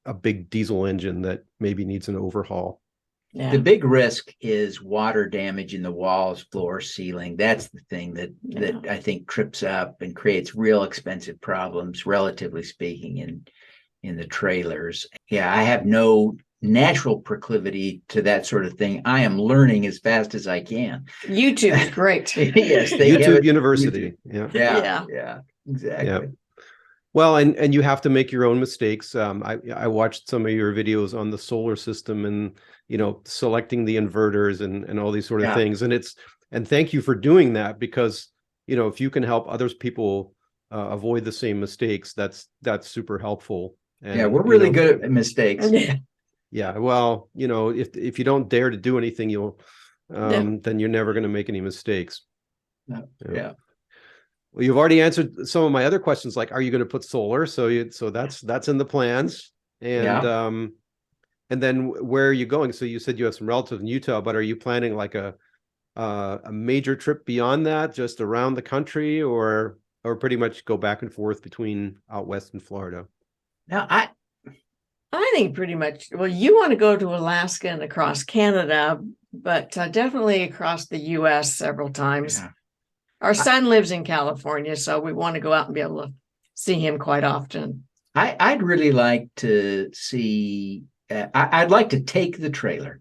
a big diesel engine that maybe needs an overhaul. Yeah. The big risk is water damage in the walls, floor, ceiling. That's the thing that I think trips up and creates real expensive problems, relatively speaking, in the trailers. Yeah, I have no natural proclivity to that sort of thing. I am learning as fast as I can. YouTube is great. Yes, YouTube University. YouTube. Yeah, exactly. Yeah. Well, and you have to make your own mistakes. I watched some of your videos on the solar system and selecting the inverters and all these sort of things. And thank you for doing that, because if you can help others people avoid the same mistakes, that's super helpful. And, we're really good at mistakes. Yeah, well, if you don't dare to do anything, you'll then you're never going to make any mistakes. No. Yeah. Well, you've already answered some of my other questions, like, are you going to put solar? So that's in the plans. And and then where are you going? So you said you have some relatives in Utah, but are you planning like a major trip beyond that, just around the country, or pretty much go back and forth between out west and Florida? No, I think pretty much, well, you want to go to Alaska and across Canada, but definitely across the U.S. several times. Yeah. Our son lives in California, so we want to go out and be able to see him quite often. I'd really like to see, I'd like to take the trailer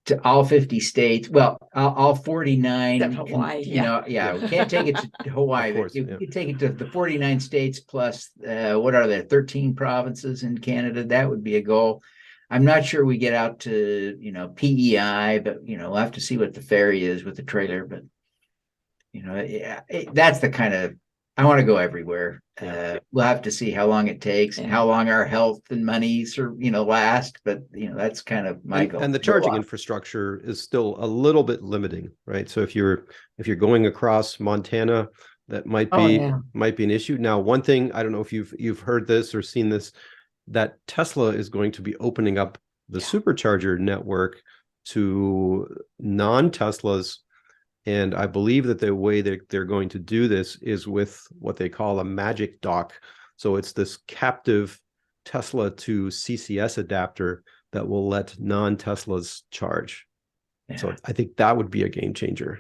to all 50 states. Well, all 49. Except Hawaii. We can't take it to Hawaii. Course, you can take it to the 49 states plus, what are there, 13 provinces in Canada. That would be a goal. I'm not sure we get out to, PEI, but, we'll have to see what the ferry is with the trailer. But, that's the kind of, I want to go everywhere. We'll have to see how long it takes and how long our health and money last. But, that's kind of my goal. And the charging infrastructure is still a little bit limiting, right? So if you're going across Montana, that might be an issue. Now, one thing, I don't know if you've heard this or seen this, that Tesla is going to be opening up the supercharger network to non-Teslas. And I believe that the way that they're going to do this is with what they call a magic dock. So it's this captive Tesla to CCS adapter that will let non-Teslas charge. Yeah. So I think that would be a game changer.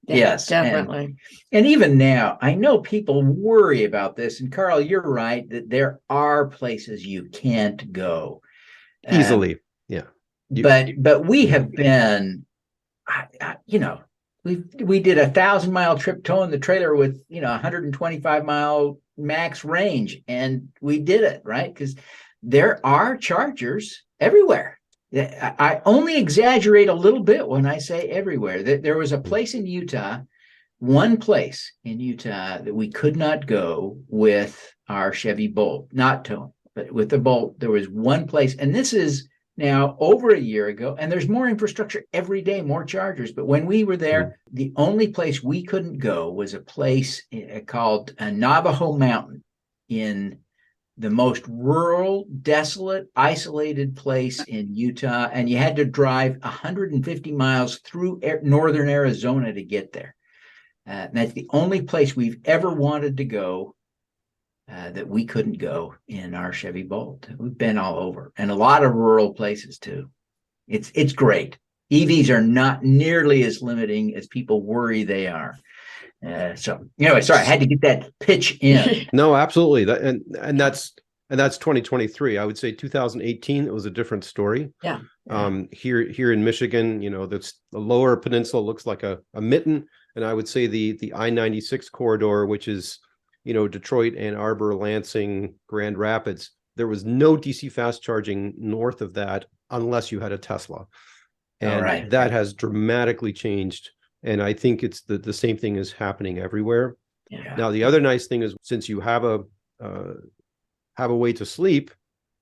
Yes, definitely. And even now, I know people worry about this. And Carl, you're right that there are places you can't go easily. But we have been, we did 1,000-mile trip towing the trailer with 125-mile max range, and we did it right because there are chargers everywhere. I only exaggerate a little bit when I say everywhere. There was a place in Utah, one place in Utah that we could not go with our Chevy Bolt, not towing, but with the Bolt. There was one place, and this is now over a year ago, and there's more infrastructure every day, more chargers. But when we were there, the only place we couldn't go was a place called Navajo Mountain in the most rural, desolate, isolated place in Utah. And you had to drive 150 miles through northern Arizona to get there. That's the only place we've ever wanted to go that we couldn't go in our Chevy Bolt. We've been all over, and a lot of rural places too. It's great. EVs are not nearly as limiting as people worry they are. So anyway, sorry, I had to get that pitch in. No, absolutely. And that's 2023. I would say 2018, it was a different story. Yeah. Here in Michigan, that's the lower peninsula looks like a mitten. And I would say the I-96 corridor, which is, Detroit, Ann Arbor, Lansing, Grand Rapids, there was no DC fast charging north of that unless you had a Tesla. And that has dramatically changed. And I think it's the same thing is happening everywhere. Yeah. Now, the other nice thing is, since you have a way to sleep,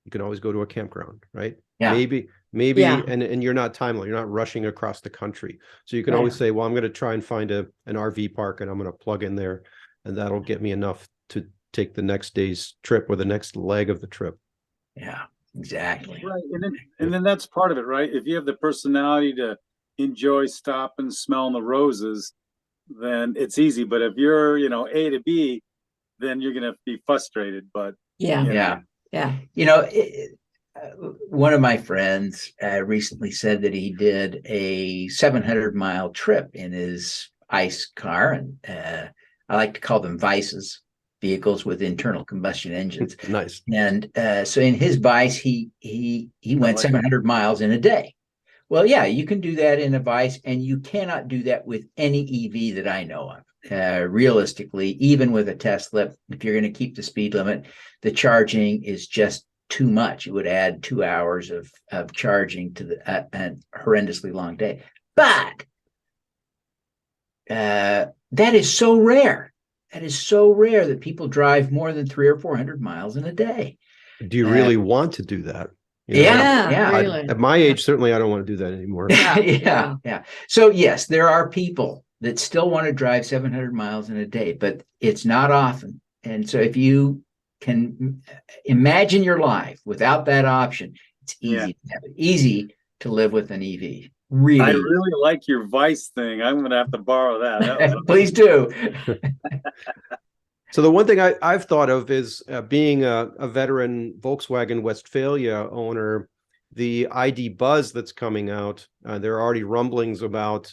you can always go to a campground, right? Yeah. Maybe, Yeah. and you're not you're not rushing across the country. So you can always say, well, I'm going to try and find an RV park, and I'm going to plug in there, and that'll get me enough to take the next day's trip or the next leg of the trip. Yeah, exactly. Right. And then that's part of it, right? If you have the personality to enjoy stopping, smelling the roses, then it's easy. But if you're, A to B, then you're going to be frustrated. But Yeah. One of my friends recently said that he did a 700-mile trip in his ICE car, and I like to call them Vices, vehicles with internal combustion engines. Nice. And so in his Vice, he went 700 miles in a day. Well, yeah, you can do that in a Vice, and you cannot do that with any EV that I know of. Realistically, even with a Tesla, if you're going to keep the speed limit, the charging is just too much. It would add 2 hours of charging to a horrendously long day. But that is so rare. That is so rare that people drive more than 300 or 400 miles in a day. Do you really want to do that? Yeah. Really. At my age, certainly I don't want to do that anymore. Yeah. So yes, there are people that still want to drive 700 miles in a day, but it's not often. And so if you can imagine your life without that option, it's easy to live with an EV. Really, I really like your Vice thing. I'm going to have to borrow that. Please do. So the one thing I've thought of is being a veteran Volkswagen Westphalia owner, the ID Buzz that's coming out. There are already rumblings about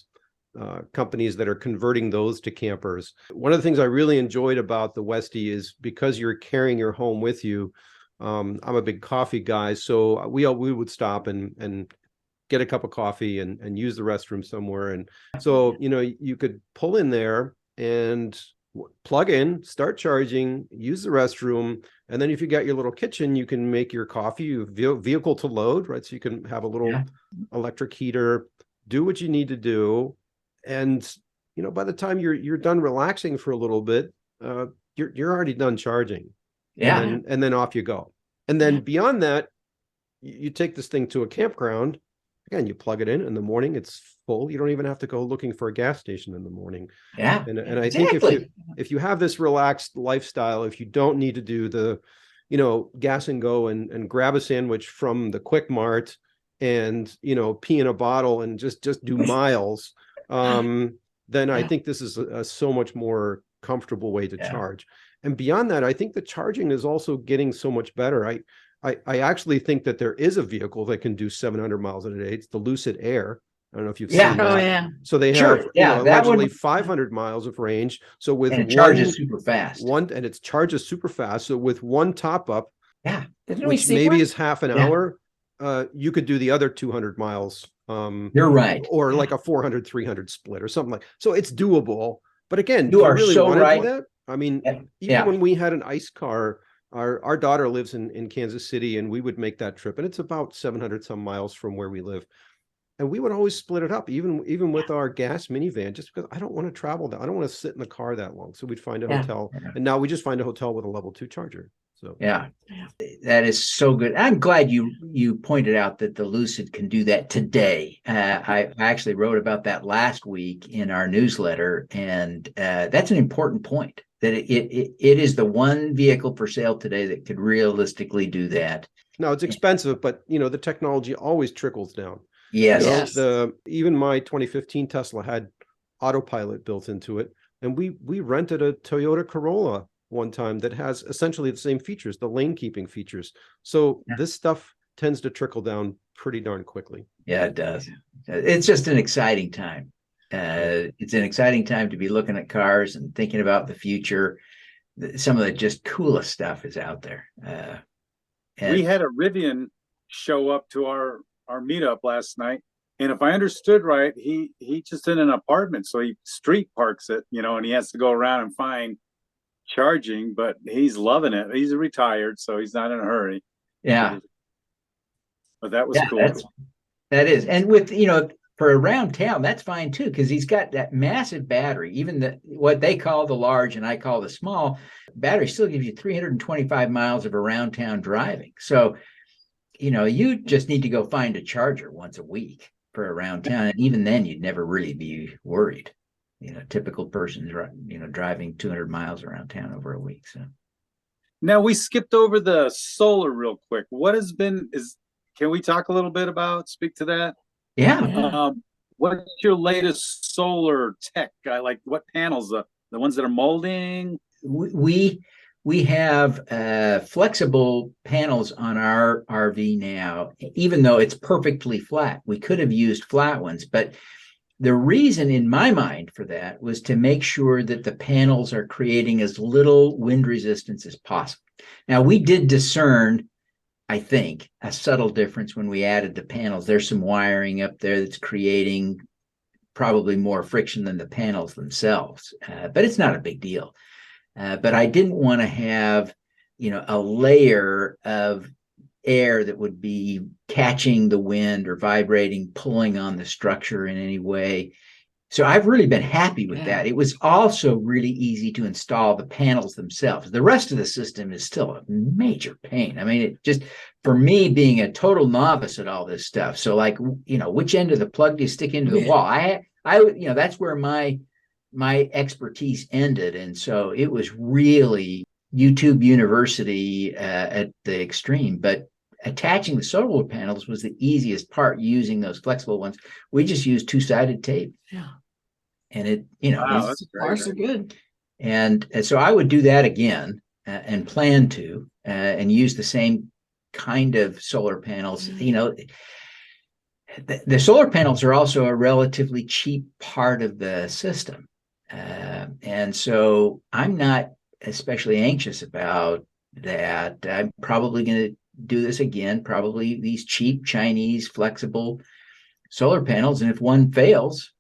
companies that are converting those to campers. One of the things I really enjoyed about the Westie is because you're carrying your home with you. I'm a big coffee guy, so we would stop and get a cup of coffee and use the restroom somewhere. And so, you could pull in there and plug in, start charging, use the restroom. And then if you got your little kitchen, you can make your coffee, vehicle to load, right? So you can have a little electric heater, do what you need to do. And, by the time you're done relaxing for a little bit, you're already done charging. Yeah. And then off you go. And then beyond that, you take this thing to a campground. Again, you plug it in the morning, it's full. You don't even have to go looking for a gas station in the morning. Yeah. And I think if you have this relaxed lifestyle, if you don't need to do the, gas and go and grab a sandwich from the Quick Mart and, pee in a bottle and just do miles, then I think this is a so much more comfortable way to charge. And beyond that, I think the charging is also getting so much better. I actually think that there is a vehicle that can do 700 miles in a day. It's the Lucid Air. I don't know if you've seen that. Oh, yeah. So they have allegedly 500 miles of range. So with it charges super fast. And it charges super fast. So with one top up, Didn't we which see maybe one? is half an hour, you could do the other 200 miles You're right. or like a 400-300 split or something like. So it's doable. But again, You do you are really so want to right. do that? I mean, even Yeah. when we had an ICE car, our daughter lives in Kansas City, and we would make that trip, and it's about 700 some miles from where we live. And we would always split it up, even with our gas minivan, just because I don't want to travel that. I don't want to sit in the car that long. So we'd find a Yeah. hotel, and now we just find a hotel with a level 2 charger. So Yeah, that is so good. I'm glad you pointed out that the Lucid can do that today. I actually wrote about that last week in our newsletter, and that's an important point. That it is the one vehicle for sale today that could realistically do that. now it's expensive, but the technology always trickles down. Yes. Even my 2015 Tesla had autopilot built into it, and we rented a Toyota Corolla one time that has essentially the same features, the lane keeping features. So this stuff tends to trickle down pretty darn quickly. Yeah, it does. It's just an exciting time. It's an exciting time to be looking at cars and thinking about the future. Some of the just coolest stuff is out there. We had a Rivian show up to our meetup last night, and if I understood right, he just in an apartment, so he street parks it, and he has to go around and find charging, but he's loving it. He's retired, so he's not in a hurry. Yeah, but that was cool. That is, and with for around town, that's fine too, because he's got that massive battery. Even what they call the large and I call the small battery still gives you 325 miles of around town driving. So you just need to go find a charger once a week for around town. And even then, you'd never really be worried. Typical person's, driving 200 miles around town over a week. So now we skipped over the solar real quick. Can we talk a little bit speak to that? Yeah. What's your latest solar tech? Like what panels, the ones that are molding? We have flexible panels on our RV now, even though it's perfectly flat. We could have used flat ones, but the reason in my mind for that was to make sure that the panels are creating as little wind resistance as possible. Now, we did discern, I think, a subtle difference when we added the panels. There's some wiring up there that's creating probably more friction than the panels themselves, but it's not a big deal. But I didn't want to have, a layer of air that would be catching the wind or vibrating, pulling on the structure in any way. So I've really been happy with that. It was also really easy to install the panels themselves. The rest of the system is still a major pain. I mean, it just, for me being a total novice at all this stuff. So like, which end of the plug do you stick into the wall? I that's where my expertise ended. And so it was really YouTube University at the extreme, but attaching the solar panels was the easiest part using those flexible ones. We just used two-sided tape. Yeah. And it, wow, that's great. So good. And so I would do that again and plan to and use the same kind of solar panels. The solar panels are also a relatively cheap part of the system. And so I'm not especially anxious about that. I'm probably going to do this again, probably these cheap Chinese flexible solar panels. And if one fails,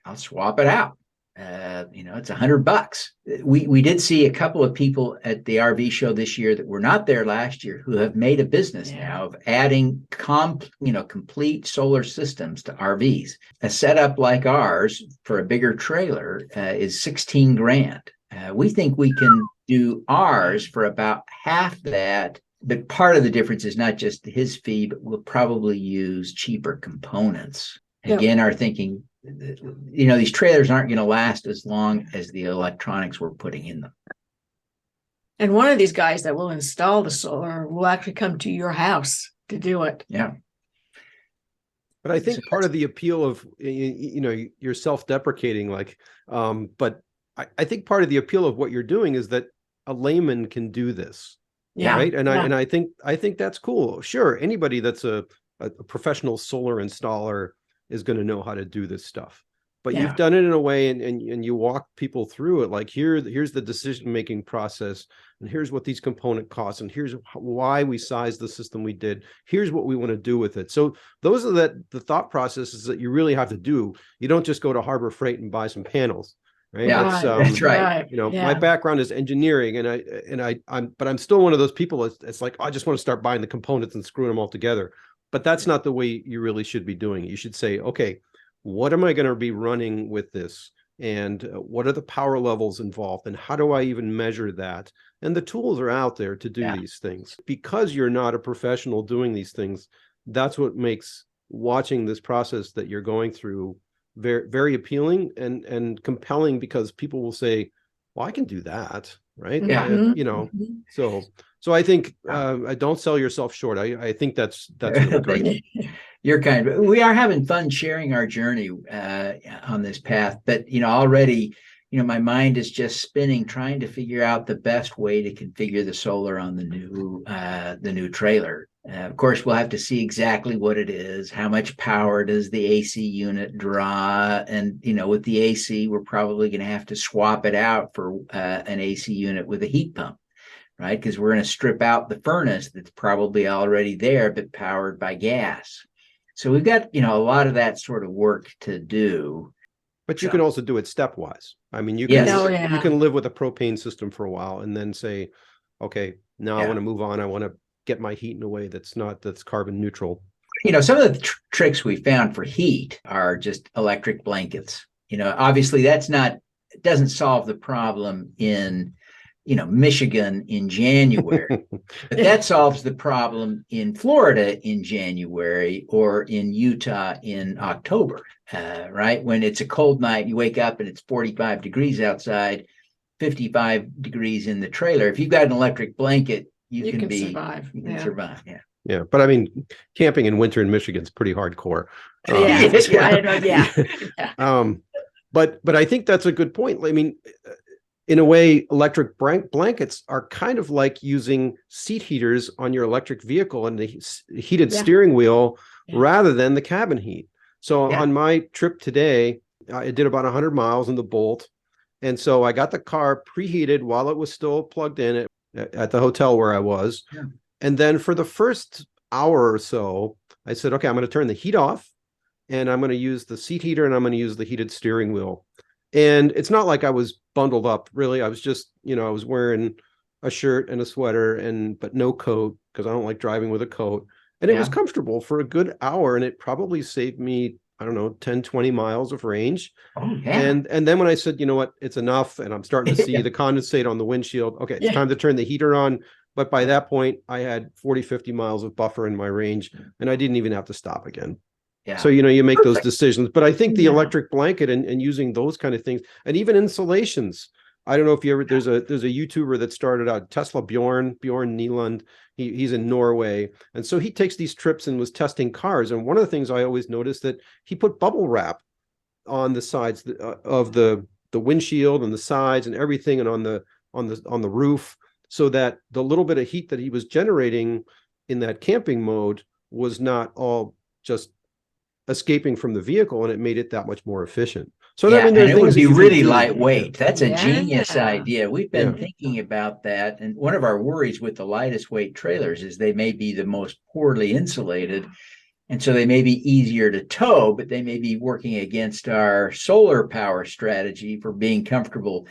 I'll swap it out. It's $100. We did see a couple of people at the RV show this year that were not there last year who have made a business now of adding complete solar systems to RVs. A setup like ours for a bigger trailer is 16 grand. We think we can do ours for about half that. But part of the difference is not just his fee, but we'll probably use cheaper components. Again, our thinking, these trailers aren't going to last as long as the electronics we're putting in them. And one of these guys that will install the solar will actually come to your house to do it. Yeah. But I think part of the appeal of, you're self-deprecating, but I think part of the appeal of what you're doing is that a layman can do this. Yeah. Right. And I think that's cool. Sure. Anybody that's a professional solar installer is going to know how to do this stuff. but Yeah. you've done it in a way and you walk people through it. Like here's the decision-making process, and here's what these component costs, and here's why we sized the system we did. Here's what we want to do with it. So those are the thought processes that you really have to do. You don't just go to Harbor Freight and buy some panels, right? Yeah, that's right. You know, Yeah. my background is engineering, but I'm still one of those people. It's like, I just want to start buying the components and screwing them all together. But that's not the way you really should be doing it. You should say, okay, what am I going to be running with this? And what are the power levels involved? And how do I even measure that? And the tools are out there to do these things. Because you're not a professional doing these things, that's what makes watching this process that you're going through very, very appealing and compelling, because people will say, well, I can do that, right? Yeah. You know, so I think don't sell yourself short. I think that's really great. You're kind. We are having fun sharing our journey on this path, but already, my mind is just spinning, trying to figure out the best way to configure the solar on the new trailer. Of course, we'll have to see exactly what it is. How much power does the AC unit draw? And with the AC, we're probably going to have to swap it out for an AC unit with a heat pump, right? Because we're going to strip out the furnace that's probably already there, but powered by gas. So we've got, a lot of that sort of work to do. But you can also do it stepwise. I mean, you can live with a propane system for a while and then say, okay, now I want to move on. I want to get my heat in a way that's carbon neutral. Some of the tricks we found for heat are just electric blankets. Obviously it doesn't solve the problem in Michigan in January, but that solves the problem in Florida in January or in Utah in October, right? When it's a cold night, you wake up and it's 45 degrees outside, 55 degrees in the trailer. If you've got an electric blanket, you can survive. You can survive. Yeah. Yeah. But I mean, camping in winter in Michigan is pretty hardcore. But I think that's a good point. I mean, in a way, electric blankets are kind of like using seat heaters on your electric vehicle and the heated steering wheel rather than the cabin heat. So on my trip today, I did about 100 miles in the Bolt. And so I got the car preheated while it was still plugged in at the hotel where I was. Yeah. And then for the first hour or so, I said, okay, I'm going to turn the heat off and I'm going to use the seat heater and I'm going to use the heated steering wheel. And it's not like I was bundled up, really. I was just, I was wearing a shirt and a sweater but no coat because I don't like driving with a coat. And it was comfortable for a good hour. And it probably saved me, I don't know, 10, 20 miles of range. Oh, yeah. And then when I said, you know what, it's enough. And I'm starting to see the condensate on the windshield. Okay, it's time to turn the heater on. But by that point, I had 40, 50 miles of buffer in my range and I didn't even have to stop again. Yeah. So, you make those decisions, but I think the electric blanket and using those kind of things, and even insulations. I don't know if you ever, there's a YouTuber that started out, Tesla Bjorn Nyland. He's in Norway. And so he takes these trips and was testing cars. And one of the things I always noticed that he put bubble wrap on the sides of the windshield and the sides and everything, and on the roof, so that the little bit of heat that he was generating in that camping mode was not all just escaping from the vehicle, and it made it that much more efficient. So I mean, it would be really lightweight. That's a genius idea. We've been thinking about that, and one of our worries with the lightest weight trailers is they may be the most poorly insulated, and so they may be easier to tow, but they may be working against our solar power strategy for being comfortable.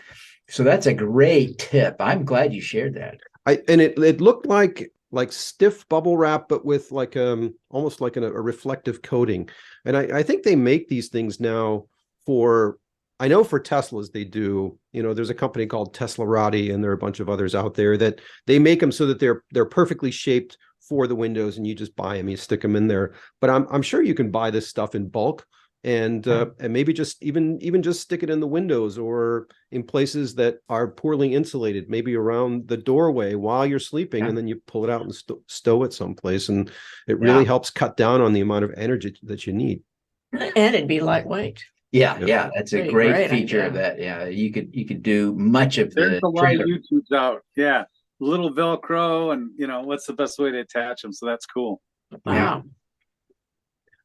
So that's a great tip. I'm glad you shared that. It looked like stiff bubble wrap, but with like almost like a reflective coating. And I think they make these things now I know for Teslas they do. There's a company called Teslarati, and there are a bunch of others out there that they make them so that they're perfectly shaped for the windows, and you just buy them, you stick them in there. But I'm sure you can buy this stuff in bulk and maybe just even just stick it in the windows or in places that are poorly insulated, maybe around the doorway while you're sleeping, and then you pull it out and stow it someplace, and it really helps cut down on the amount of energy that you need. And it'd be lightweight. Yeah, that's a great feature of that. Yeah, you could do much of There's the a lot of YouTubes out. Yeah, little Velcro, and what's the best way to attach them. So that's cool. Wow.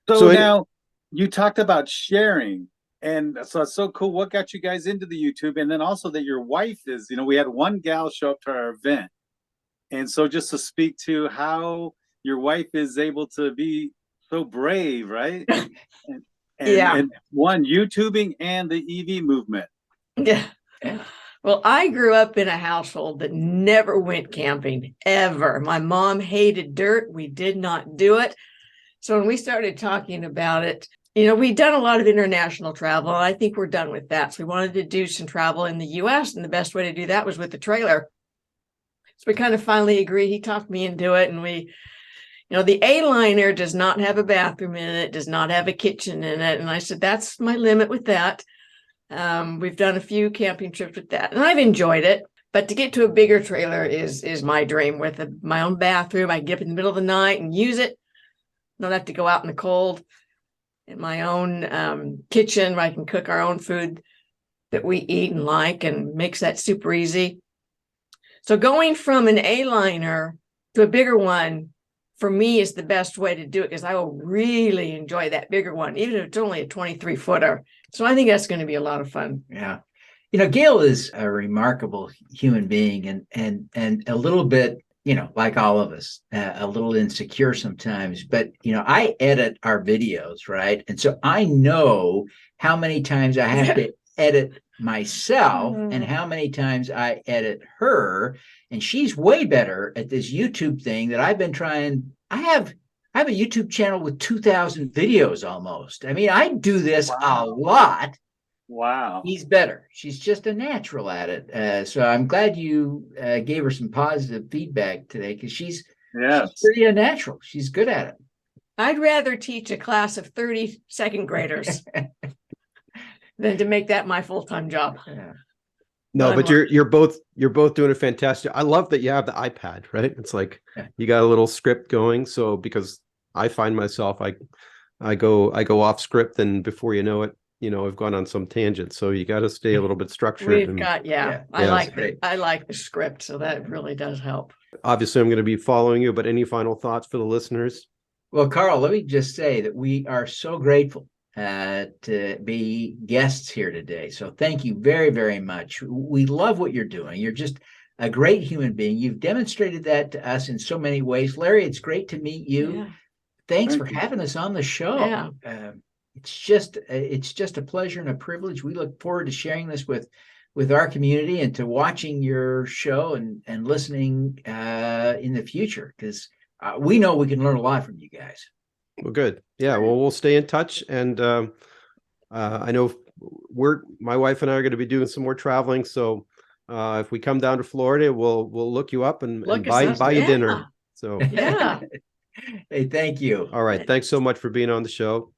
So now you talked about sharing, And so it's so cool. What got you guys into the YouTube? And then also that your wife is, we had one gal show up to our event. And so just to speak to how your wife is able to be so brave, right? And one, YouTubing and the EV movement. Yeah. Well, I grew up in a household that never went camping, ever. My mom hated dirt. We did not do it. So when we started talking about it, we'd done a lot of international travel, and I think we're done with that. So we wanted to do some travel in the US, and the best way to do that was with the trailer. So we kind of finally agreed. He talked me into it, and the Aliner does not have a bathroom in it, does not have a kitchen in it. And I said, that's my limit with that. We've done a few camping trips with that, and I've enjoyed it. But to get to a bigger trailer is my dream, with my own bathroom. I can get up in the middle of the night and use it. Don't have to go out in the cold. In my own kitchen, where I can cook our own food that we eat and like, and makes that super easy. So going from an A-liner to a bigger one, for me, is the best way to do it, because I will really enjoy that bigger one, even if it's only a 23-footer. So I think that's going to be a lot of fun. Yeah. Gail is a remarkable human being, and a little bit, like all of us, a little insecure sometimes, but, I edit our videos, right? And so I know how many times I have to edit myself and how many times I edit her. And she's way better at this YouTube thing that I've been trying. I have a YouTube channel with 2,000 videos almost. I mean, I do this a lot. Wow. He's better. She's just a natural at it. So I'm glad you gave her some positive feedback today, because she's pretty natural. She's good at it. I'd rather teach a class of 30 second graders than to make that my full-time job. Yeah. No, but you're both doing a fantastic. I love that you have the iPad, right? It's like you got a little script going. So because I find myself, I go off script, and before you know it, I've gone on some tangent. So you got to stay a little bit structured. I like the script, so that really does help. Obviously, I'm going to be following you, but any final thoughts for the listeners? Well, Carl, let me just say that we are so grateful to be guests here today. So thank you very, very much. We love what you're doing. You're just a great human being. You've demonstrated that to us in so many ways. Larry, it's great to meet you. Yeah. Thanks for having us on the show. Yeah. It's just a pleasure and a privilege. We look forward to sharing this with our community, and to watching your show and listening in the future, because we know we can learn a lot from you guys. Well, good. Yeah. Well, we'll stay in touch, and I know my wife and I are going to be doing some more traveling. So if we come down to Florida, we'll look you up and buy you dinner. So yeah. Hey, thank you. All right. Thanks so much for being on the show.